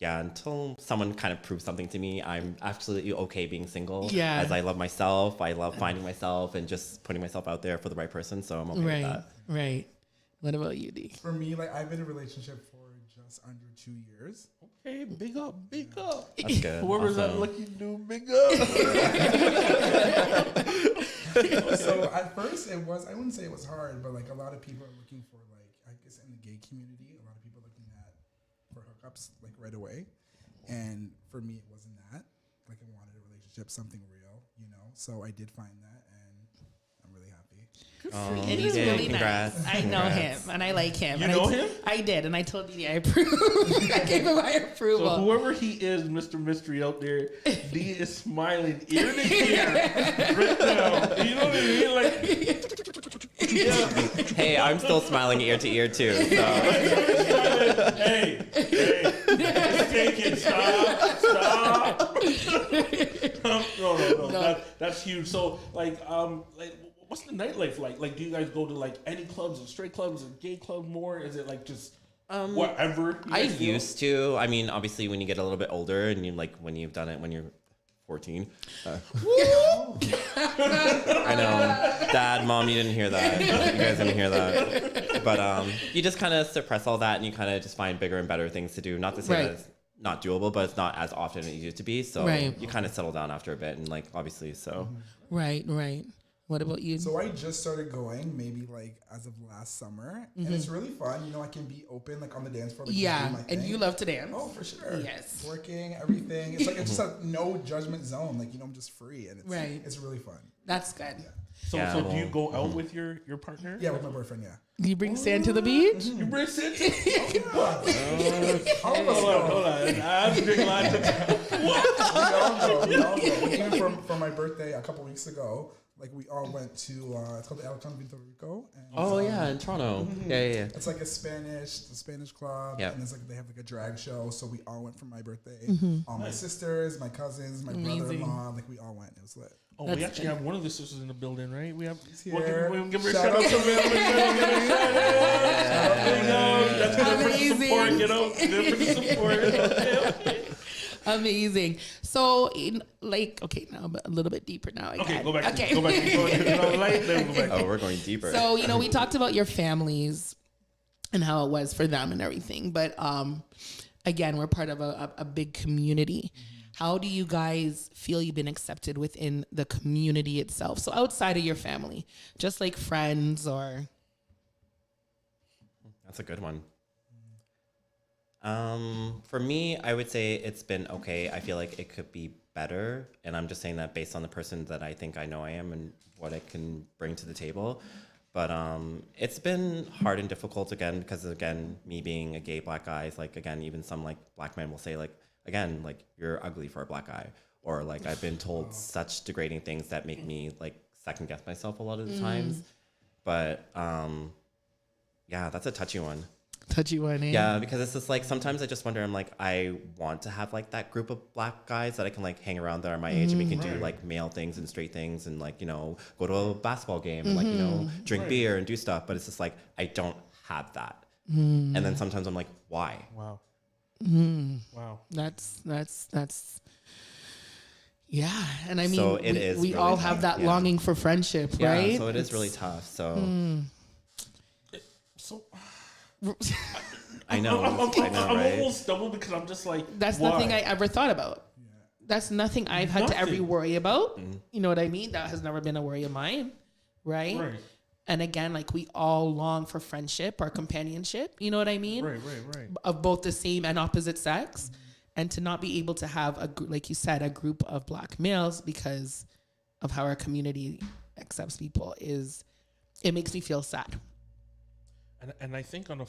S8: yeah, until someone kind of proves something to me, I'm absolutely okay being single.
S7: Yeah.
S8: As I love myself. I love finding myself and just putting myself out there for the right person. So I'm okay with
S7: Right,
S8: that.
S7: right. What about you, D?
S9: For me, like I've been in a relationship for just under 2 years.
S6: Okay, big up.
S8: That's good.
S6: Whoever's that
S8: Awesome.
S6: lucky dude, big up.
S9: So at first it was, I wouldn't say it was hard, but like a lot of people are looking for, like, I guess in the gay community, a lot of people are looking at for hookups like right away. And for me, it wasn't that. Like I wanted a relationship, something real, you know? So I did find that, and I'm really happy.
S7: And he's
S8: Yeah,
S7: really
S8: congrats.
S7: nice. I know him, and I like him.
S6: You
S7: And
S6: know
S7: I
S6: him?
S7: I did, and I told Didi I approve. I gave him my
S6: So
S7: approval.
S6: whoever he is, Mr. Mystery out there, D is smiling ear to ear right now. You know what I mean? Like, yeah.
S8: Hey, I'm still smiling ear to ear too. So.
S6: Hey, take it. Stop. No. That's huge. So, like, what's the nightlife like? Like, do you guys go to like any clubs or straight clubs or gay clubs more? Is it like just whatever?
S8: I used to. I mean, obviously, when you get a little bit older and you like when you've done it when you're 14. I know, Dad, Mom, you didn't hear that. You guys didn't hear that. But you just kind of suppress all that and you kind of just find bigger and better things to do. Not to say
S7: Right.
S8: that it's not doable, but it's not as often as it used to be. So
S7: Right.
S8: you kind of settle down after a bit, and like obviously, so
S7: Right. What about you?
S9: So I just started going maybe like as of last summer, and it's really fun. You know, I can be open like on the dance floor. Like, just
S7: yeah,
S9: do my
S7: and
S9: thing.
S7: you love to dance.
S9: Oh, for sure.
S7: Yes.
S9: Working, everything. It's like it's just a no judgment zone. Like, you know, I'm just free, and it's really fun.
S7: That's good.
S6: So,
S8: Yeah,
S6: so do you
S8: well,
S6: go out with your partner?
S9: Yeah, with my boyfriend. Yeah.
S7: You bring sand to the beach?
S6: You bring Sid to Hold on. I'm drinking lots of
S9: We all go. Even for my birthday a couple weeks ago, like we all went to it's called the El Con Puerto Rico. And,
S8: oh yeah, in Toronto. Yeah.
S9: It's like the Spanish club,
S8: Yep.
S9: and it's like they have like a drag show. So we all went for my birthday. All my sisters, my cousins, my brother-in-law, like we all went. It was lit.
S6: Oh, we actually have one of the sisters in the building, right? We have.
S9: Here.
S6: We'll give her a
S9: Shout
S6: shout
S9: out
S6: out
S9: to
S6: to That's good for the
S7: Amazing.
S6: support, you know. Good for the support.
S7: Amazing. So, okay, now I'm a little bit deeper now.
S6: Okay,
S7: Again.
S6: go back.
S7: Okay.
S6: Go back. Light, then go back.
S8: Oh, we're going deeper.
S7: So, we talked about your families and how it was for them and everything. But again, we're part of a big community. How do you guys feel you've been accepted within the community itself? So outside of your family, just like friends or...
S8: That's a good one. For me, I would say it's been okay. I feel like it could be better. And I'm just saying that based on the person that I think I know I am and what I can bring to the table. But it's been hard and difficult again, because again, me being a gay black guy, is like, again, even some like black men will say like, again, like you're ugly for a black guy. Or like I've been told such degrading things that make me like second guess myself a lot of the times. But yeah, that's a touchy one.
S7: Touchy one, eh?
S8: Yeah, because it's just like sometimes I just wonder. I'm like, I want to have like that group of black guys that I can like hang around that are my age, and we can do like male things and straight things, and like, you know, go to a basketball game and like, you know, drink beer and do stuff. But it's just like I don't have that. And then sometimes I'm like, why?
S6: Wow. Wow.
S7: That's yeah. And I mean,
S8: So it is
S7: we
S8: really
S7: all
S8: tough,
S7: have that
S8: yeah.
S7: longing for friendship,
S8: Yeah,
S7: right?
S8: so it is really tough. So
S6: So
S8: I know,
S6: I'm
S8: right?
S6: almost double, because I'm just like,
S7: That's
S6: why?
S7: nothing I ever thought about. That's nothing I've had to ever
S6: Nothing.
S7: worry about. You know what I mean? That has never been a worry of mine, right?
S6: Right.
S7: And again, like we all long for friendship or companionship. You know what I mean?
S6: Right.
S7: Of both the same and opposite sex, and to not be able to have like you said, a group of black males because of how our community accepts people it makes me feel sad.
S6: And I think on the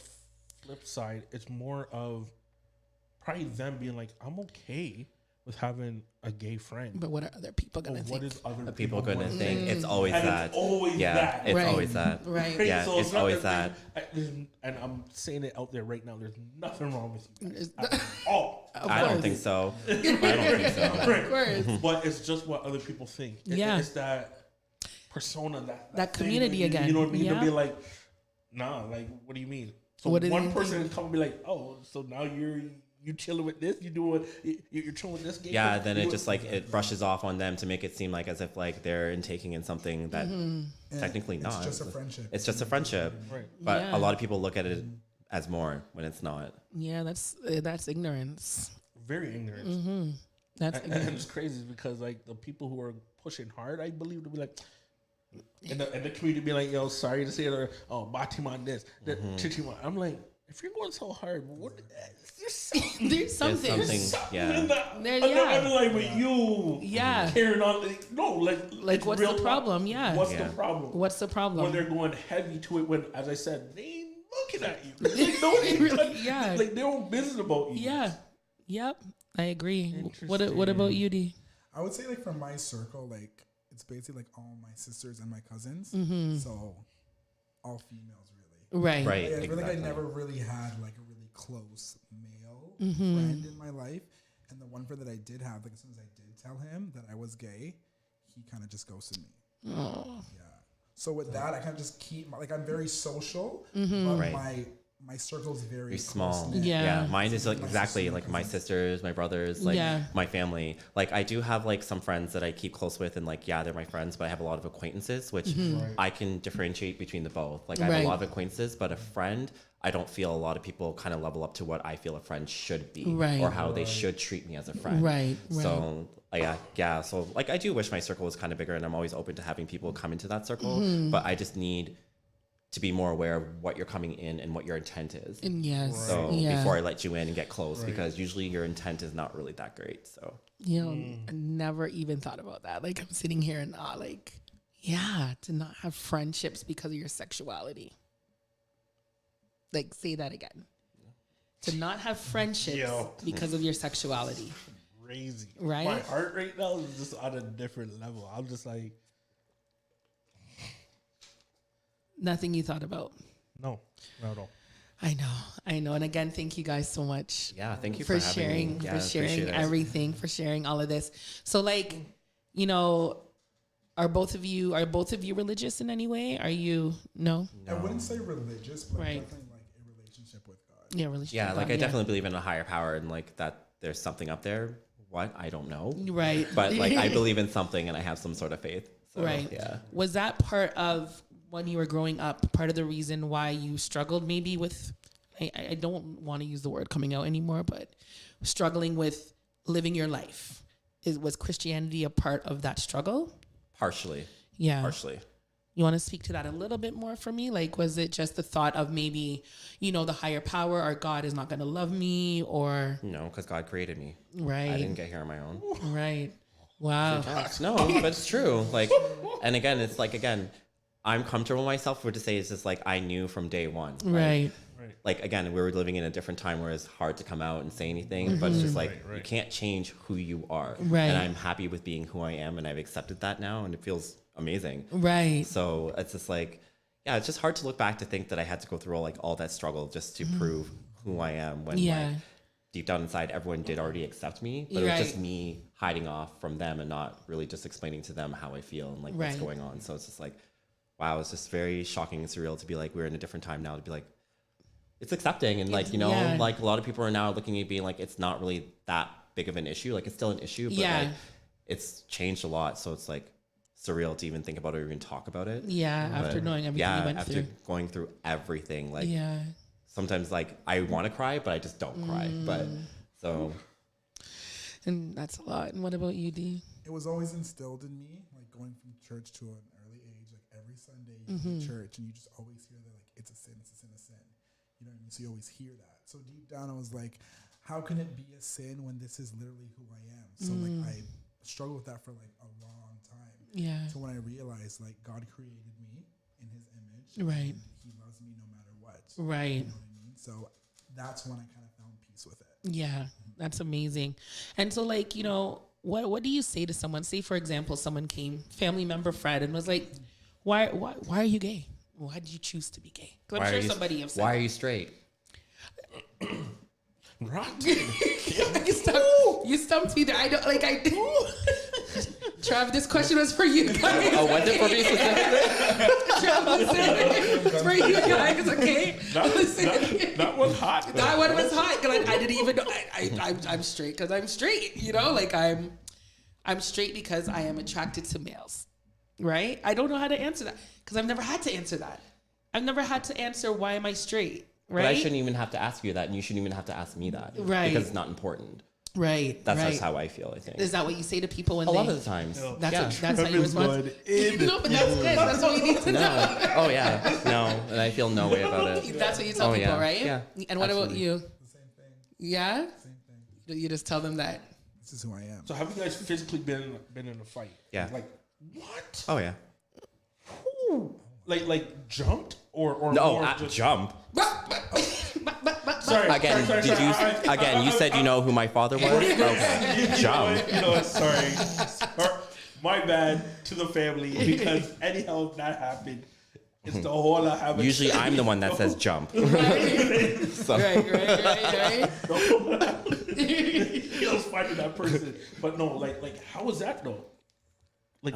S6: flip side, it's more of probably them being like, I'm okay with having a gay friend.
S7: But what are other people
S6: But
S7: gonna
S6: what
S7: think?
S6: is other
S8: People gonna
S6: gonna
S8: think it's always
S6: And
S8: that.
S6: it's always
S8: Yeah,
S6: that.
S8: it's
S7: Right.
S8: always that.
S7: Right.
S8: Yeah,
S6: So
S8: it's
S6: not
S8: always
S6: that. And I'm saying it out there right now. There's nothing wrong with you guys
S7: It's-
S6: at all.
S8: I don't think so. I don't think so.
S7: Of course.
S6: But it's just what other people think.
S7: Yeah.
S6: It's that persona, that thing
S7: community
S6: that
S7: again.
S6: You know what I mean?
S7: Yeah.
S6: They'll be like, nah, like, what do you mean? So
S7: What do
S6: one
S7: they
S6: person
S7: think?
S6: will come and be like, oh, so now you chilling with this? You're chilling with this gay
S8: Yeah,
S6: person?
S8: then
S6: You
S8: it
S6: know-
S8: just like it brushes off on them to make it seem like as if like they're intaking in something that technically
S9: It's
S8: not.
S9: just a friendship.
S8: It's just a friendship.
S6: Right.
S8: But
S7: Yeah.
S8: a lot of people look at it as more when it's not.
S7: Yeah, that's ignorance.
S6: Very ignorant.
S7: That's
S6: And
S7: ignorance.
S6: it's crazy because like the people who are pushing hard, I believe, to be like, and the community be like, yo, sorry to say it, or oh, Batiman this, that Chichiman. I'm like, if you're going so hard, what? There's something.
S7: There's something.
S8: There's something, yeah.
S6: in that.
S7: There-
S6: I'm
S7: yeah.
S6: like, with you,
S7: Yeah.
S6: carrying on. No, like it's
S7: what's
S6: real
S7: the problem? Yeah.
S6: What's
S8: Yeah.
S6: the problem?
S7: What's the problem?
S6: When they're going heavy to it, when, as I said, they ain't looking at you. They don't even,
S7: Yeah.
S6: like their own business about you.
S7: Yeah. Yep. I agree. What
S6: Interesting.
S7: about you, D?
S9: I would say like from my circle, like it's basically like all my sisters and my cousins. So all females really.
S7: Right.
S8: Right.
S9: Yeah, I feel like I
S8: exactly.
S9: never really had like a really close male friend in my life. And the one friend that I did have, like as soon as I did tell him that I was gay, he kind of just ghosted me.
S7: Oh.
S9: Yeah. So with that, I kind of just keep like I'm very social, but
S8: Right.
S9: my circle's very
S8: small.
S9: close-knit.
S7: Yeah.
S8: Mine is like exactly like my sisters, my brothers, like
S7: Yeah.
S8: my family. Like I do have like some friends that I keep close with, and like they're my friends, but I have a lot of acquaintances, which I can differentiate between the both. Like I have
S7: Right.
S8: a lot of acquaintances, but a friend, I don't feel a lot of people kind of level up to what I feel a friend should be,
S7: Right.
S8: or how they should treat me as a friend.
S7: Right,
S8: So yeah. So like I do wish my circle was kind of bigger, and I'm always open to having people come into that circle, but I just need to be more aware of what you're coming in and what your intent is.
S7: And yes.
S8: So
S7: Yeah.
S8: before I let you in and get close, because usually your intent is not really that great. So
S7: You know, I never even thought about that. Like I'm sitting here and like, yeah, to not have friendships because of your sexuality. Like say that again. To not have friendships because of your sexuality.
S6: Crazy.
S7: Right?
S6: My heart rate now is just on a different level. I'm just like,
S7: Nothing you thought about.
S6: no, not at all.
S7: I know. And again, thank you guys so much.
S8: yeah, thank you
S7: for
S8: for having
S7: sharing,
S8: me. Yeah,
S7: for
S8: I
S7: sharing
S8: appreciate it.
S7: everything, for sharing all of this. So like, you know, are both of you religious in any way? Are you no?
S9: I wouldn't say religious, but
S7: Right.
S9: definitely like a relationship with God.
S7: Yeah, relationship.
S8: Yeah,
S7: with
S8: like
S7: God,
S8: I definitely believe in a higher power and like that there's something up there. What? I don't know.
S7: Right.
S8: But like I believe in something and I have some sort of faith. So,
S7: Right.
S8: Yeah.
S7: Was that part of when you were growing up, part of the reason why you struggled maybe with, I don't want to use the word coming out anymore, but struggling with living your life? Was Christianity a part of that struggle?
S8: Partially.
S7: Yeah.
S8: Partially.
S7: You want to speak to that a little bit more for me? Like, was it just the thought of maybe, you know, the higher power or God is not going to love me or?
S8: No, because God created me.
S7: Right.
S8: I didn't get here on my own.
S7: Right. Wow.
S8: No, but it's true. Like, and again, it's like, I'm comfortable with myself for to say it's just like I knew from day one.
S7: Right.
S8: Like again, we were living in a different time where it's hard to come out and say anything, but it's just like you can't change who you are.
S7: Right.
S8: And I'm happy with being who I am, and I've accepted that now, and it feels amazing.
S7: Right.
S8: So it's just like, yeah, it's just hard to look back to think that I had to go through all that struggle just to prove who I am when like deep down inside everyone did already accept me, but it was just me hiding off from them and not really just explaining to them how I feel and like what's going on. So it's just like, wow, it's just very shocking and surreal to be like, we're in a different time now, to be like, it's accepting. And like, you know, like a lot of people are now looking at being like, it's not really that big of an issue. Like it's still an issue, but like it's changed a lot. So it's like surreal to even think about it or even talk about it.
S7: Yeah.
S8: But
S7: after knowing everything you went
S8: after
S7: through.
S8: going through everything, like
S7: Yeah.
S8: sometimes like I want to cry, but I just don't cry. But so.
S7: And that's a lot. And what about you, D?
S9: It was always instilled in me, like going from church to an early age. Like every Sunday you go to church and you just always hear that like it's a sin, it's a sin, a sin. You know what I mean? So you always hear that. So deep down I was like, how can it be a sin when this is literally who I am? So like I struggled with that for like a long time.
S7: Yeah.
S9: So when I realized like God created me in his image.
S7: Right.
S9: And he loves me no matter what.
S7: Right.
S9: You know what I mean? So that's when I kind of found peace with it.
S7: Yeah, that's amazing. And so, like, you know, what do you say to someone? Say, for example, someone came, family member, friend, and was like, "Why are you gay? Why did you choose to be gay?" 'Cause I'm sure somebody have said.
S8: Why are you straight?
S7: You stumped me there. I don't like. I Trav, this question was for you guys.
S8: Oh, was it for me specifically?
S7: Trav, listen, it's for you guys. Okay, listen.
S6: That was hot.
S7: That one was hot because I didn't even know. I'm straight because I'm straight. You know, like I'm straight because I am attracted to males. Right? I don't know how to answer that because I've never had to answer that. I've never had to answer why am I straight. Right?
S8: But I shouldn't even have to ask you that, and you shouldn't even have to ask me that.
S7: Right.
S8: Because it's not important.
S7: Right.
S8: That's
S7: right.
S8: just how I feel, I think.
S7: Is that what you say to people when
S8: A
S7: they?
S8: lot of the times.
S7: That's how you respond. No, but that's good. That's what we need to know.
S8: No. Oh, yeah. No. And I feel no way about it.
S7: That's what you tell people, right?
S8: Yeah.
S7: And what about
S8: Absolutely.
S7: you?
S9: The same thing.
S7: Yeah?
S9: Same thing.
S7: You just tell them that.
S9: This is who I am.
S6: So have you guys physically been in a fight?
S8: Yeah.
S6: Like what?
S8: Oh, yeah.
S6: Like jumped or
S8: No,
S6: more just
S8: jump.
S6: Sorry.
S8: Again,
S6: sorry,
S8: did you?
S6: sorry.
S8: Again, you said you know who my father was. Okay. Jump.
S6: You know what? Sorry. My bad to the family because anyhow that happened. It's the whole I haven't.
S8: Usually, I'm the one that says jump. So.
S7: Right.
S6: He was fighting that person, but no, like how was that though? Like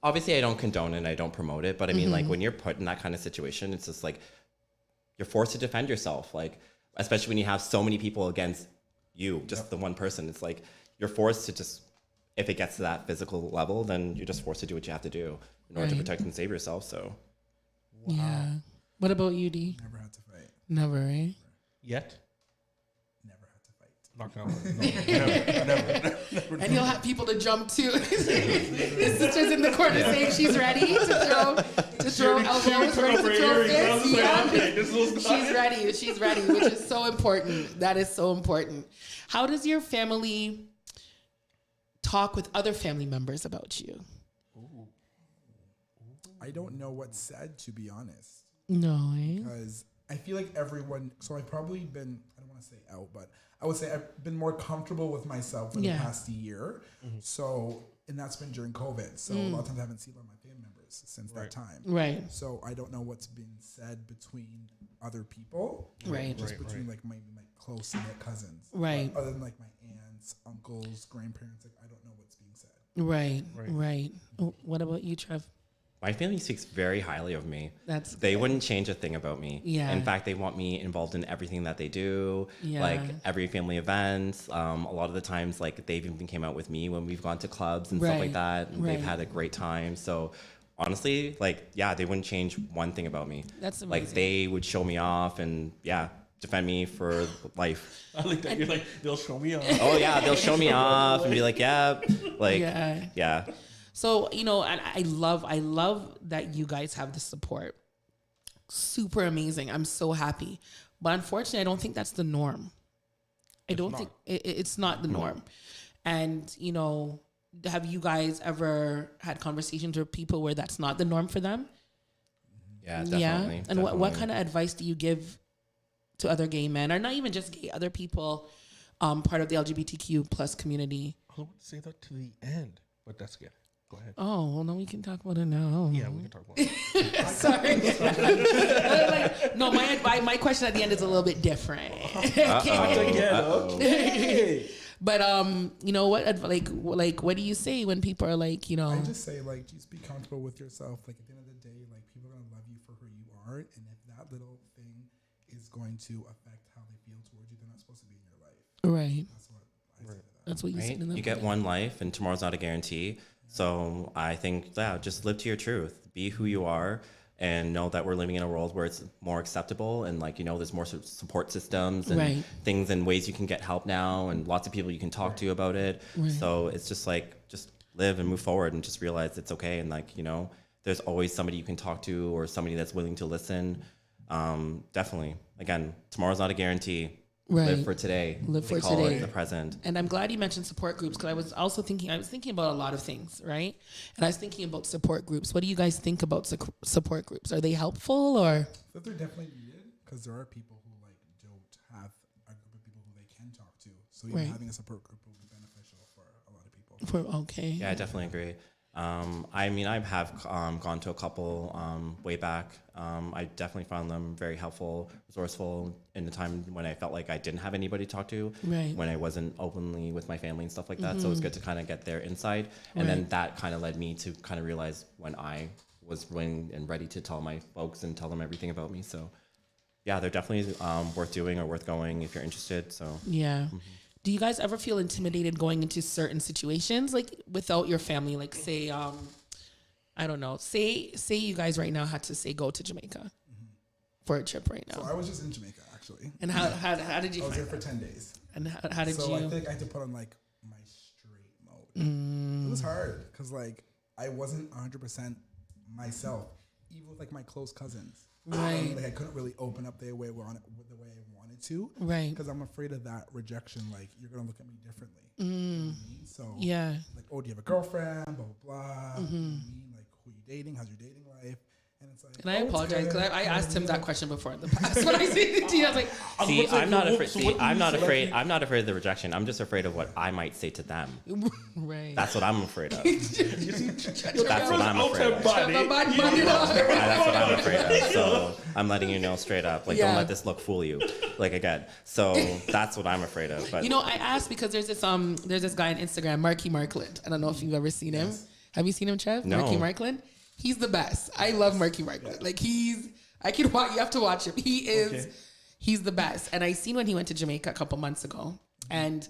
S8: Obviously, I don't condone it and I don't promote it, but I mean, like when you're put in that kind of situation, it's just like you're forced to defend yourself. Like, especially when you have so many people against you, just the one person. It's like you're forced to just, if it gets to that physical level, then you're just forced to do what you have to do in order to protect and save yourself. So,
S7: Yeah. What about you, D?
S9: Never had to fight.
S7: Never, right?
S6: Yet?
S9: Never had to fight.
S6: Knock on wood. No, never.
S7: And you'll have people to jump to. His sister's in the corner saying she's ready to throw elbows, ready to throw fists. Yeah. She's ready, which is so important. That is so important. How does your family talk with other family members about you?
S9: I don't know what's said, to be honest.
S7: No, eh?
S9: Because I feel like everyone, so I've probably been, I don't want to say out, but I would say I've been more comfortable with myself in the past year. So, and that's been during COVID. So a lot of times I haven't seen a lot of my family members since that time.
S7: Right.
S9: So I don't know what's been said between other people.
S7: Right.
S9: Just between like my close knit cousins.
S7: Right.
S9: But other than like my aunts, uncles, grandparents, like I don't know what's being said.
S7: Right. What about you, Trev?
S8: my family speaks very highly of me.
S7: They
S8: wouldn't change a thing about me.
S7: Yeah.
S8: In fact, they want me involved in everything that they do.
S7: Yeah.
S8: Like every family event. A lot of the times, like they've even came out with me when we've gone to clubs and stuff like that. And they've had a great time. So honestly, like, yeah, they wouldn't change one thing about me.
S7: That's amazing.
S8: Like they would show me off and defend me for life.
S6: I like that. You're like, they'll show me off.
S8: Oh yeah, they'll show me off and be like, yeah.
S7: So, you know, and I love that you guys have the support. Super amazing. I'm so happy. But unfortunately, I don't think that's the norm. It's not the norm. And, you know, have you guys ever had conversations with people where that's not the norm for them?
S8: Yeah, definitely.
S7: Yeah. And what kind of advice do you give to other gay men, or not even just gay, other people, part of the LGBTQ plus community?
S6: I would say that to the end, but that's good. Go ahead.
S7: Oh, well, no, we can talk about it now.
S6: Yeah, we can talk about it.
S7: Sorry. No, my question at the end is a little bit different.
S6: Okay.
S7: But you know what? What do you say when people are like, you know?
S9: I just say like, just be comfortable with yourself. Like at the end of the day, like people are gonna love you for who you are, and if that little thing is going to affect how they feel towards you, they're not supposed to be in your life.
S7: Right.
S9: That's what I say to that.
S7: That's what you said.
S8: You get one life, and tomorrow's not a guarantee. So I think, just live to your truth. Be who you are, and know that we're living in a world where it's more acceptable, and like, you know, there's more support systems and things and ways you can get help now, and lots of people you can talk to about it. So it's just like, just live and move forward, and just realize it's okay. And like, you know, there's always somebody you can talk to, or somebody that's willing to listen. Definitely. Again, tomorrow's not a guarantee. Live for today.
S7: Live for today.
S8: The present.
S7: And I'm glad you mentioned support groups, because I was thinking about a lot of things, right? And I was thinking about support groups. What do you guys think about support groups? Are they helpful, or?
S9: So they're definitely needed, because there are people who like don't have a group of people who they can talk to. So even having a support group will be beneficial for a lot of people.
S8: Yeah, I definitely agree. I mean, I have gone to a couple way back. I definitely found them very helpful, resourceful in the time when I felt like I didn't have anybody to talk to, when I wasn't openly with my family and stuff like that. So it was good to kind of get their insight. And then that kind of led me to kind of realize when I was willing and ready to tell my folks and tell them everything about me. So yeah, they're definitely worth doing or worth going if you're interested. So
S7: yeah. Do you guys ever feel intimidated going into certain situations, like without your family? Like say, I don't know, say you guys right now had to say go to Jamaica for a trip right now.
S9: So I was just in Jamaica actually.
S7: And how did you?
S9: I was there for 10 days.
S7: And how did you?
S9: So I think I had to put on like my straight mode. It was hard because like I wasn't 100% myself, even with like my close cousins.
S7: Right.
S9: Like I couldn't really open up the way I wanted to.
S7: Right.
S9: Because I'm afraid of that rejection. Like you're gonna look at me differently. You know what I mean? So
S7: yeah.
S9: Like, oh, do you have a girlfriend? Blah blah blah. You know what I mean? Like, who are you dating? How's your dating life? And it's like.
S7: And I apologize because I asked him that question before in the past. When I said it to you, I was like,
S8: see, I'm not afraid. See, I'm not afraid. I'm not afraid of the rejection. I'm just afraid of what I might say to them.
S7: Right.
S8: That's what I'm afraid of. That's what I'm afraid of. That's what I'm afraid of. So I'm letting you know straight up. Like, don't let this look fool you. Like again. So that's what I'm afraid of. But
S7: you know, I asked because there's this guy on Instagram, Marky Markland. I don't know if you've ever seen him. Have you seen him, Trev?
S8: No.
S7: Marky Markland. He's the best. I love Marky Markland. Like he's I can watch. You have to watch him. He is.
S6: Okay.
S7: He's the best. And I seen when he went to Jamaica a couple months ago, and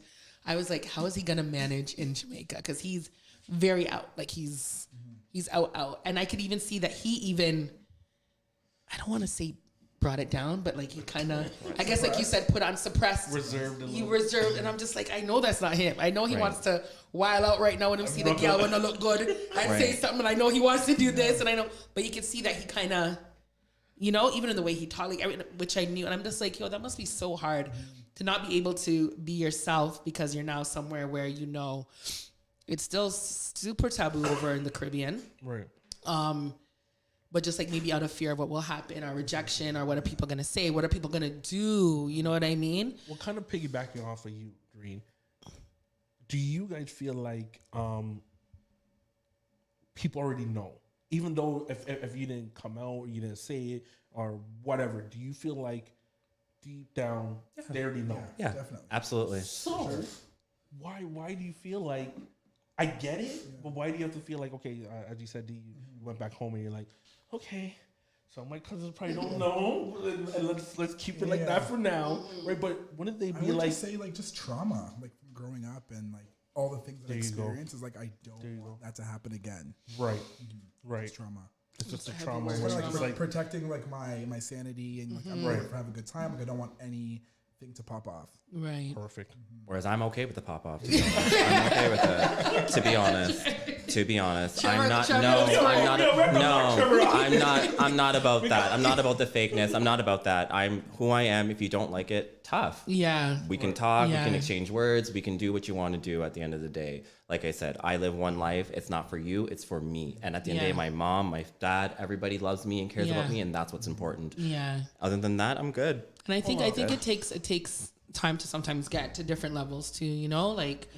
S7: I was like, how is he gonna manage in Jamaica? Because he's very out. Like he's out. And I could even see that he even. I don't want to say brought it down, but like he kind of, I guess like you said, put on suppressed.
S6: Reserved a
S7: He
S6: little.
S7: reserved, and I'm just like, I know that's not him. I know he
S8: Right.
S7: wants to wild out right now when him see the girl when I look good and say something, and I know he wants to do this, and I know, but you can see that he kind of, you know, even in the way he talked, like, which I knew, and I'm just like, yo, that must be so hard to not be able to be yourself because you're now somewhere where you know it's still super taboo over in the Caribbean.
S6: Right.
S7: But just like maybe out of fear of what will happen or rejection or what are people going to say? What are people going to do? You know what I mean?
S6: Well, kind of piggybacking off of you, Green, do you guys feel like people already know? Even though if you didn't come out or you didn't say it or whatever, do you feel like deep down they already know?
S8: Yeah,
S9: Definitely.
S8: absolutely.
S6: So why do you feel like, I get it, but why do you have to feel like, okay, as you said, you went back home and you're like, okay, so my cousins probably don't know, and let's keep it like that for now, right? But wouldn't they
S9: I
S6: be
S9: would
S6: like,
S9: just say like just trauma, like from growing up and like all the things that I
S6: There you go.
S9: experienced is like I don't want that to happen again.
S6: right, right?
S9: It's trauma.
S6: It's just a trauma.
S9: It's
S6: where
S9: like,
S6: it's just like,
S9: protecting like my sanity and like I'm ready to have a good time. Like I don't want anything to pop off.
S7: Right.
S6: perfect.
S8: Whereas I'm okay with the pop off. I'm okay with it. To be honest, I'm not. No, I'm not. No, I'm not about that. I'm not about the fakeness. I'm not about that. I'm who I am. If you don't like it, tough.
S7: Yeah.
S8: We can talk.
S7: Yeah.
S8: We can exchange words. We can do what you want to do. At the end of the day, like I said, I live one life. It's not for you. It's for me. And at the end of the day, my mom, my dad, everybody loves me and cares
S7: Yeah.
S8: about me, and that's what's important.
S7: Yeah.
S8: Other than that, I'm good.
S7: And I think it takes time to sometimes get to different levels too, you know, like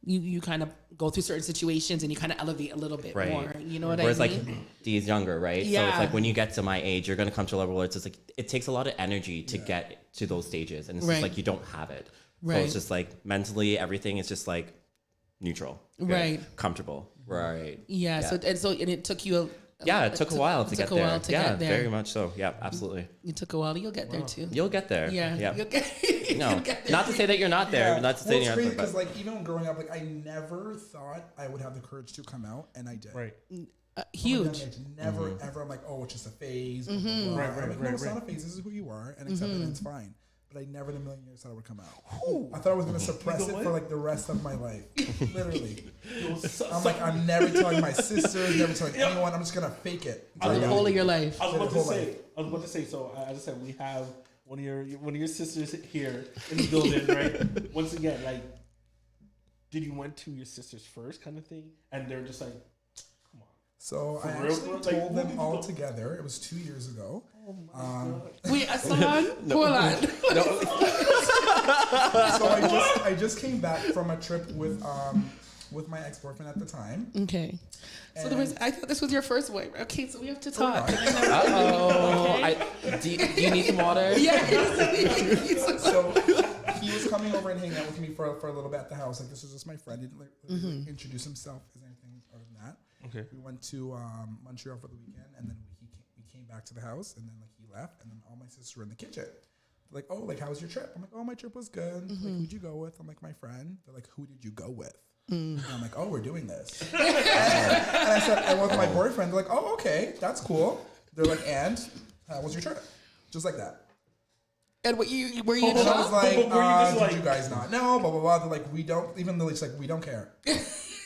S7: you kind of go through certain situations and you kind of elevate a little bit
S8: Right.
S7: more, you know what
S8: Whereas
S7: I mean?
S8: like Dee's younger, right? So
S7: Yeah.
S8: it's like when you get to my age, you're gonna come to a level where it's just like it takes a lot of energy to get to those stages, and it's
S7: Right.
S8: just like you don't have it. So
S7: Right.
S8: it's just like mentally, everything is just like neutral, good,
S7: Right.
S8: comfortable, right?
S7: Yeah. So it took you
S8: It took a while to get there.
S7: get there.
S8: Very much so. Yeah, absolutely.
S7: It took a while. You'll get there too.
S8: You'll get there.
S7: Yeah.
S8: Yeah.
S7: You'll get,
S8: No,
S7: you'll get there.
S8: not to say that you're not there. Not to say
S9: Well,
S8: you're
S9: it's
S8: not
S9: crazy
S8: there.
S9: because
S8: But
S9: like even when growing up, like I never thought I would have the courage to come out, and I did.
S6: Right.
S7: Huge.
S9: Never ever. I'm like, oh, it's just a phase. Blah, blah, blah.
S6: Right,
S9: I'm
S6: right,
S9: like, no,
S6: right,
S9: it's
S6: right.
S9: not a phase. This is who you are, and accept it, and it's fine. But I never in a million years thought I would come out. I thought I was gonna suppress it for like the rest of my life. Literally. I'm like, I'm never telling my sisters, never telling anyone. I'm just gonna fake it.
S7: For the whole of your life.
S6: I was about
S9: whole
S6: to say. So as I said, we have one of your sisters here in the building, right? Once again, like, did you went to your sisters first, kind of thing, and they're just like, come on.
S9: So I
S6: real,
S9: actually
S6: bro? Like,
S9: told
S6: where
S9: them
S6: did you
S9: all
S6: go?
S9: together. It was 2 years ago.
S7: Wait, Hassan? Hold on.
S9: So I just came back from a trip with my ex-boyfriend at the time.
S7: Okay. So I thought this was your first wife. Okay, so we have to talk.
S8: do you need some water?
S7: Yeah.
S9: So he was coming over and hanging out with me for a little bit at the house. Like this was just my friend. He didn't like introduce himself as anything other than that.
S6: Okay.
S9: We went to Montreal for the weekend, and then we came back to the house, and then like he left, and then all my sisters were in the kitchen. They're like, oh, like how was your trip? I'm like, oh, my trip was good. Like, who'd you go with? I'm like, my friend. They're like, who did you go with? And I'm like, oh, we're doing this. and I said, I went with my boyfriend. They're like, oh, okay, that's cool. They're like, and how was your trip? Just like that.
S7: And what were you
S9: And I was
S7: shocked?
S9: like,
S6: But were you just
S9: did
S6: like-
S9: you guys not know? Blah, blah, blah. They're like, we don't, even though it's like, we don't care.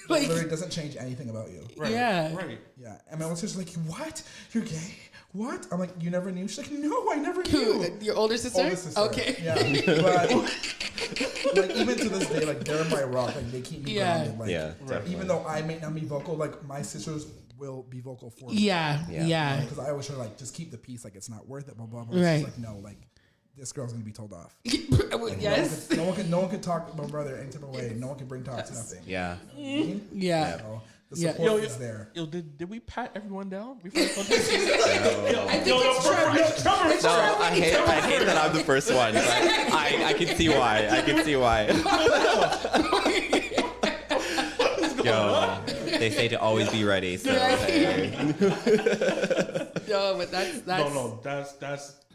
S7: Like-
S9: It literally doesn't change anything about you.
S6: Right,
S7: Yeah.
S6: Right.
S9: Yeah. And my older sister's like, what? You're gay? What? I'm like, you never knew? She's like, no, I never knew.
S7: Your older sister?
S9: Older sister.
S7: Okay.
S9: Yeah. But like even to this day, like they're my rock. Like they keep me grounded. Like,
S8: Yeah, definitely.
S9: even though I may not be vocal, like my sisters will be vocal for me.
S7: Yeah.
S9: Because I always try to like just keep the peace. Like it's not worth it. Blah blah blah.
S7: Right.
S9: She's like, no, like this girl's gonna be told off.
S7: Yes.
S9: No one can talk my brother any type of way. No one can bring talk to nothing.
S8: Yeah.
S7: Yeah.
S9: So the
S7: Yeah.
S9: support is there.
S6: Yo, did we pat everyone down before? I think
S8: No, I hate that I'm the first one. But I can see why. I can see why. Yo, they say to always be ready. So hey.
S7: No, but that's
S6: No,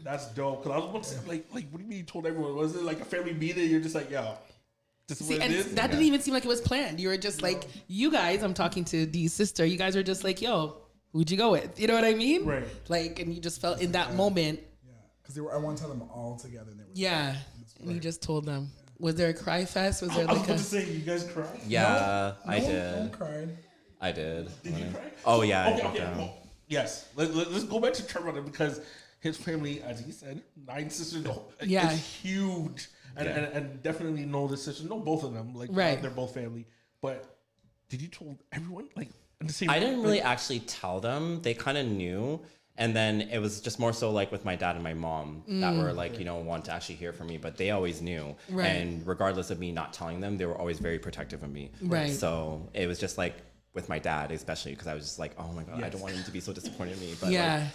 S6: that's dope. Cause I was about to say, like, what do you mean you told everyone? Was it like a family meeting? You're just like, yo, this is
S7: See,
S6: what
S7: and
S6: it is.
S7: that didn't even seem like it was planned. You were just like, you guys. I'm talking to Dee's sister. You guys were just like, yo, who'd you go with? You know what I mean?
S6: Right.
S7: Like, and you just felt in that moment.
S9: Yeah, because I want to tell them all together. And they were
S7: Yeah, and you just told them. Was there a cry fest? Was there
S6: I was
S7: like
S6: about
S7: a?
S6: to say, you guys cried?
S8: Yeah,
S9: no,
S8: I
S9: no
S8: did.
S9: one cried.
S8: I did.
S6: Did you cry?
S8: Oh yeah. I
S6: Okay,
S8: broke
S6: okay.
S8: down.
S6: Well, yes. Let's go back to Trevor because his family, as he said, 9 sisters.
S7: Yeah.
S6: It's huge. And definitely know the sisters. Know both of them. Like,
S7: Right.
S6: they're both family. But did you told everyone? Like, at the same
S8: I didn't really
S6: like,
S8: actually tell them. They kind of knew. And then it was just more so like with my dad and my mom that were like, want to actually hear from me, but they always knew.
S7: Right.
S8: And regardless of me not telling them, they were always very protective of me.
S7: Right.
S8: So it was just like with my dad, especially because I was just like, oh my God, I don't want him to be so disappointed in me. But
S7: Yeah.
S8: like,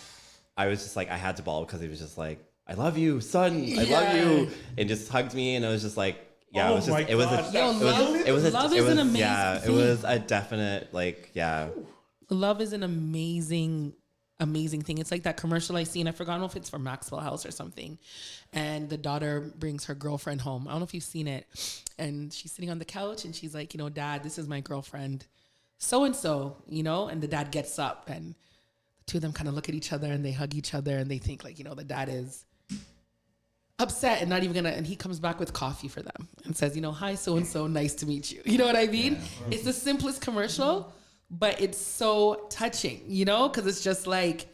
S8: I was just like, I had to bawl because he was just like, I love you, son. I
S7: Yeah.
S8: love you. And just hugged me. And it was just like, yeah,
S6: Oh
S8: it was just,
S6: my
S8: it was,
S6: gosh,
S7: Yo, love is an amazing
S8: yeah,
S7: thing.
S8: it was a definite, like, yeah.
S7: Love is an amazing thing. It's like that commercial I seen. I forgot if it's for Maxwell House or something. And the daughter brings her girlfriend home. I don't know if you've seen it. And she's sitting on the couch and she's like, Dad, this is my girlfriend, so-and-so, and the dad gets up and the two of them kind of look at each other and they hug each other and they think like, the dad is upset and not even gonna, and he comes back with coffee for them and says, hi, so-and-so, nice to meet you. You know what I mean? It's the simplest commercial, but it's so touching, because it's just like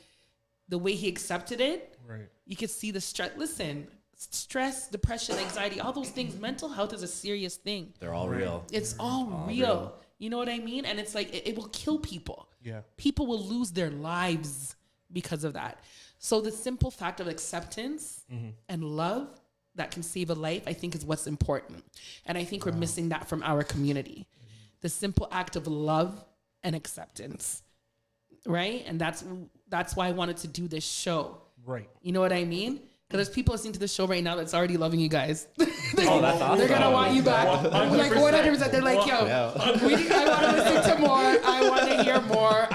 S7: the way he accepted it.
S6: Right.
S7: You could see the stress. Listen, stress, depression, anxiety, all those things. Mental health is a serious thing.
S8: They're all real.
S7: It's all real. You know what I mean? And it's like, it will kill people.
S6: Yeah.
S7: People will lose their lives because of that. So the simple fact of acceptance and love that can save a life, I think is what's important. And I think we're missing that from our community. The simple act of love and acceptance, right? And that's why I wanted to do this show.
S6: Right.
S7: You know what I mean? Because there's people listening to the show right now that's already loving you guys.
S8: Oh, that's awesome.
S7: They're gonna want you back. Like 100%. They're like, yo, I want to listen to more. I want to hear more.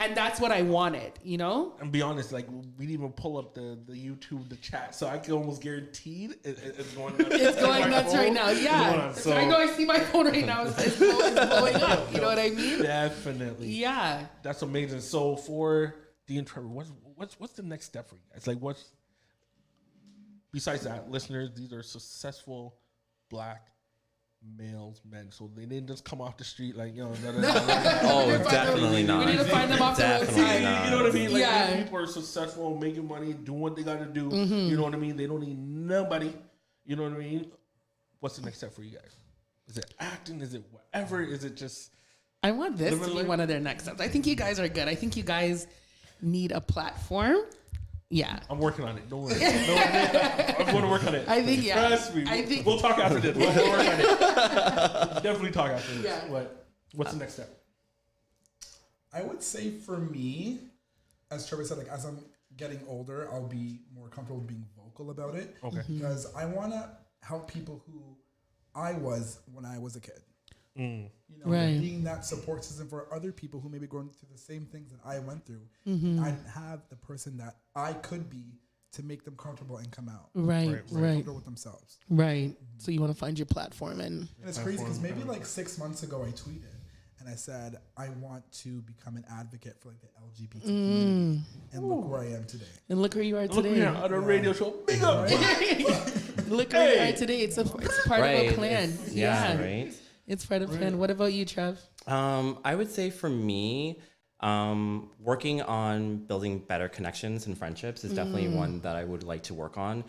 S7: And that's what I wanted,
S6: And be honest, like we didn't even pull up the YouTube, the chat, so I can almost guarantee it's going nuts.
S7: It's going nuts right now. Yeah.
S6: So,
S7: I know I see my phone right now. It's blowing up. You know what I mean?
S6: Definitely.
S7: Yeah.
S6: That's amazing. So for Dee and Trevor, what's the next step for you guys? Like what's besides that, listeners, these are successful Black males, men. So they didn't just come off the street like,
S8: Oh, definitely not.
S7: We need to find them off the
S8: Definitely
S7: website.
S8: not.
S6: You know what I mean? Like
S7: Yeah.
S6: these people are successful, making money, doing what they got to do. You know what I mean? They don't need nobody. You know what I mean? What's the next step for you guys? Is it acting? Is it whatever? Is it just...
S7: I want this
S6: Live
S7: to
S6: and
S7: be
S6: learn?
S7: one of their next steps. I think you guys are good. I think you guys need a platform. Yeah.
S6: I'm working on it. Don't worry. I'm going to work on it.
S7: I think, yeah.
S6: Trust me.
S7: I think-
S6: We'll talk after this. We'll work on it. Definitely talk after this.
S7: Yeah.
S6: What's the next step?
S9: I would say for me, as Trevor said, like as I'm getting older, I'll be more comfortable being vocal about it.
S6: Okay.
S9: Because I want to help people who I was when I was a kid.
S7: Right.
S9: Being that support system for other people who may be going through the same things that I went through. I didn't have the person that I could be to make them comfortable and come out.
S7: Right.
S9: Comfortable with themselves.
S7: Right. So you want to find your platform and
S9: And it's crazy because maybe like 6 months ago I tweeted and I said, I want to become an advocate for like the LGBT community. And look where I am today.
S7: look where you are
S6: Look
S7: today.
S6: here on a radio show. Big up.
S7: Look where you are today. It's part of a plan.
S8: Yeah, right.
S7: It's part of a plan. What about you, Trev?
S8: I would say for me, working on building better connections and friendships is definitely one that I would like to work on.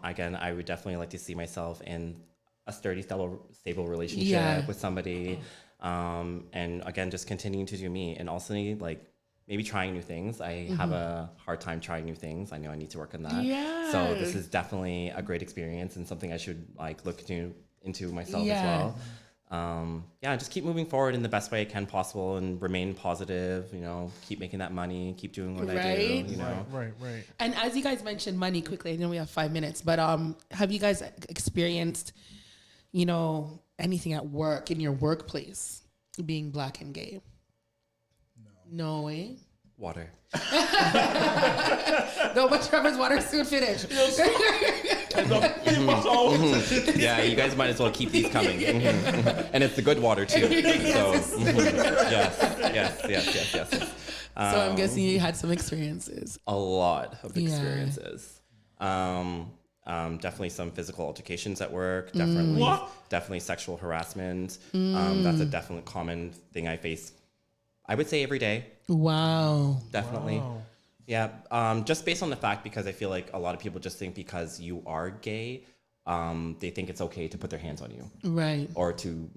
S8: Again, I would definitely like to see myself in a sturdy, stable relationship with somebody. And again, just continuing to do me and also like maybe trying new things. I have a hard time trying new things. I know I need to work on that.
S7: Yeah.
S8: So this is definitely a great experience and something I should like look into myself as well. Just keep moving forward in the best way I can possible and remain positive, keep making that money, keep doing what I do,
S6: Right.
S7: And as you guys mentioned money quickly, I know we have 5 minutes, but have you guys experienced, anything at work, in your workplace, being Black and gay? No way?
S8: Water.
S7: No, but Trevor's water soon finished.
S8: Yeah, you guys might as well keep these coming. And it's the good water too. So yes.
S7: So I'm guessing you had some experiences.
S8: A lot of
S7: Yeah.
S8: experiences. Definitely some physical altercations at work. Definitely sexual harassment. That's a definite common thing I face. I would say every day.
S7: Wow.
S8: Definitely.
S6: Wow.
S8: Yeah. Just based on the fact, because I feel like a lot of people just think because you are gay, they think it's okay to put their hands on you.
S7: Right.
S8: Or to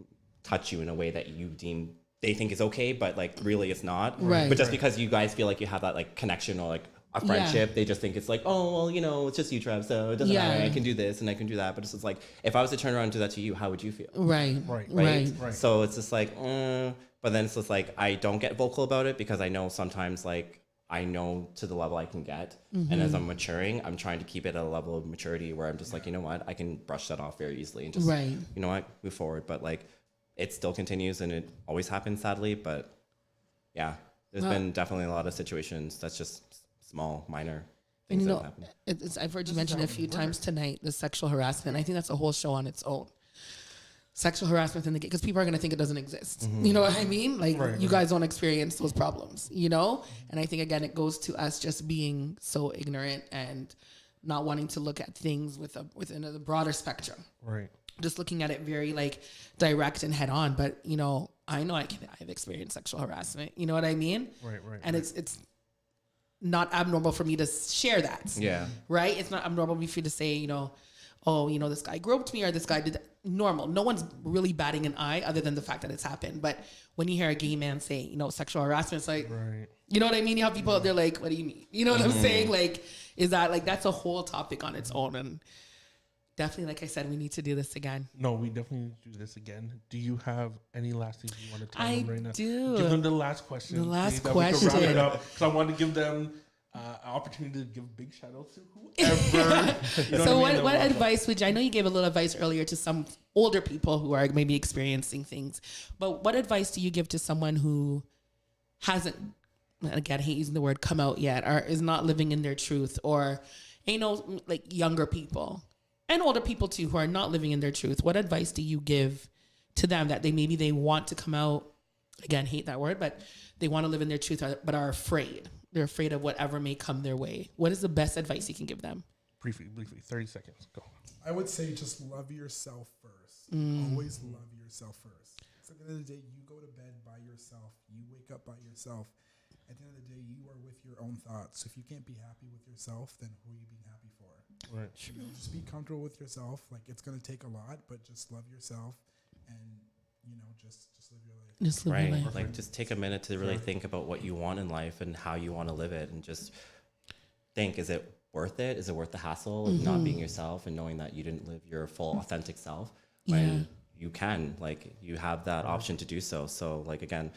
S8: touch you in a way that you deem they think is okay, but like really it's not.
S7: Right.
S8: But just because you guys feel like you have that like connection or like a friendship,
S7: Yeah.
S8: they just think it's like, oh, well, you know, it's just you, Trev, so it doesn't
S7: Yeah.
S8: matter. I can do this and I can do that. But it's just like, if I was to turn around and do that to you, how would you feel?
S7: Right.
S8: Right. So it's just like, but then it's just like, I don't get vocal about it because I know sometimes like, I know to the level I can get. And as I'm maturing, I'm trying to keep it at a level of maturity where I'm just like, you know what, I can brush that off very easily and just,
S7: Right.
S8: you know what, move forward. But like, it still continues and it always happens, sadly. But yeah, there's been definitely a lot of situations that's just small, minor
S7: And
S8: things
S7: you
S8: that
S7: know,
S8: happen.
S7: I've heard you mention it a few times tonight, the sexual harassment. I think that's a whole show on its own. Sexual harassment in the because people are going to think it doesn't exist. You know what I mean? Like you guys don't experience those problems, you know? And I think again, it goes to us just being so ignorant and not wanting to look at things within a broader spectrum.
S6: Right.
S7: Just looking at it very like direct and head on. But you know I've experienced sexual harassment. You know what I mean?
S6: Right.
S7: And it's not abnormal for me to share that.
S8: Yeah.
S7: Right? It's not abnormal for me to say, you know, oh, you know, this guy groped me or this guy did that. Normal. No one's really batting an eye other than the fact that it's happened. But when you hear a gay man say, you know, sexual harassment, it's like, you know what I mean? You have people out there like, what do you mean? You know what I'm saying? Like, is that like, that's a whole topic on its own. And definitely, like I said, we need to do this again.
S6: No, we definitely need to do this again. Do you have any last things you want to tell
S7: I
S6: them right now?
S7: do.
S6: Give them the last question.
S7: The last
S6: please, that we can wrap
S7: question.
S6: it up, because I want to give them an opportunity to give big shout outs to whoever. You know
S7: So
S6: I mean?
S7: what advice would you, I know you gave a little advice earlier to some older people who are maybe experiencing things, but what advice do you give to someone who hasn't, again, I hate using the word come out yet, or is not living in their truth, or, you know, like younger people and older people too, who are not living in their truth? What advice do you give to them that they want to come out, again, hate that word, but they want to live in their truth, but are afraid? They're afraid of whatever may come their way. What is the best advice you can give them?
S6: Briefly, 30 seconds. Go.
S9: I would say just love yourself first. Always love yourself first. So at the end of the day, you go to bed by yourself. You wake up by yourself. At the end of the day, you are with your own thoughts. So if you can't be happy with yourself, then who are you being happy for?
S6: Right.
S9: You know, just be comfortable with yourself. Like, it's going to take a lot, but just love yourself and, you know, just live your life.
S7: Just live your
S8: Right.
S7: life.
S8: Like just take a minute to really think about what you want in life and how you want to live it, and just think, is it worth it? Is it worth the hassle of not being yourself and knowing that you didn't live your full authentic self when you can, like, you have that option to do so. So like, again,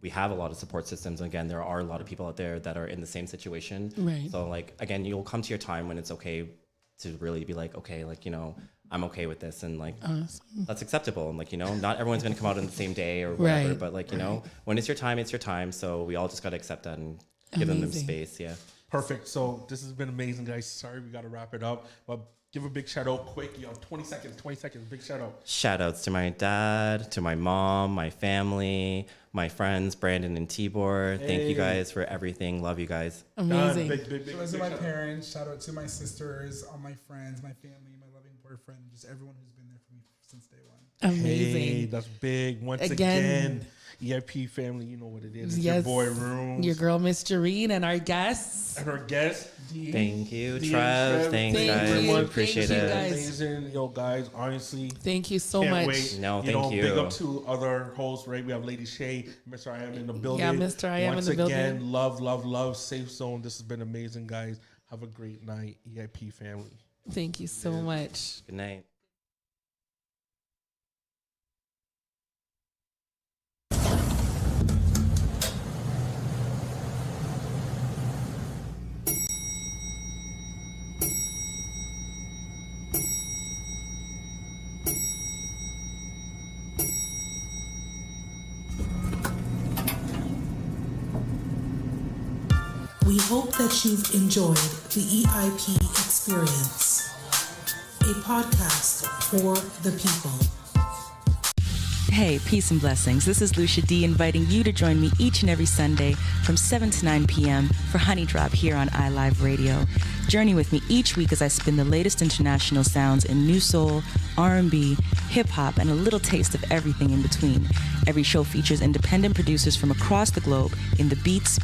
S8: we have a lot of support systems. And again, there are a lot of people out there that are in the same situation.
S7: Right.
S8: So like, again, you'll come to your time when it's okay to really be like, okay, like, you know, I'm okay with this, and like that's acceptable. And like, you know, not everyone's gonna come out on the same day or whatever,
S7: Right.
S8: but like, you know, when it's your time, it's your time. So we all just gotta accept that and give them
S7: Amazing.
S8: space. Yeah.
S6: Perfect. So this has been amazing, guys. Sorry we got to wrap it up, but give a big shout out quick. You have 20 seconds, big shout out.
S8: Shout outs to my dad, to my mom, my family, my friends, Brandon and Tibor. Thank you guys for everything. Love you guys.
S7: Amazing.
S6: Big
S9: Shout out to
S6: big
S9: my
S6: shout out.
S9: parents. Shout out to my sisters, all my friends, my family, my loving boyfriend, just everyone who's been there for me since day one.
S7: Amazing.
S6: Hey, that's big. Once
S7: Again.
S6: again, EIP family, you know what it is. It's
S7: Yes.
S6: your boy Rooms.
S7: Your girl, Miss Jareen, and our guests.
S6: And our guest, D.
S8: Thank you,
S6: D.
S8: Trev. Thanks,
S7: Thank
S8: guys.
S7: you.
S8: Appreciate
S7: Thank you,
S8: it.
S7: guys.
S6: Amazing. Yo, guys, honestly.
S7: Thank you so
S6: Can't
S7: much.
S6: wait.
S8: No,
S6: you know,
S8: thank you.
S6: Big up to other hosts, right? We have Lady Shay, Mr. I Am in the building.
S7: Yeah, Mr. I Am
S6: Once
S7: in the
S6: again,
S7: building.
S6: love, Safe Zone. This has been amazing, guys. Have a great night, EIP family.
S7: Thank you so much.
S8: Good night.
S5: hope that you've enjoyed the EIP experience, a podcast for the people.
S10: Hey, peace and blessings. This is Lucia D inviting you to join me each and every Sunday from 7 to 9 p.m. for Honey Drop here on iLive Radio. Journey with me each week as I spin the latest international sounds in new soul, R&B, hip-hop, and a little taste of everything in between. Every show features independent producers from across the globe in the beats,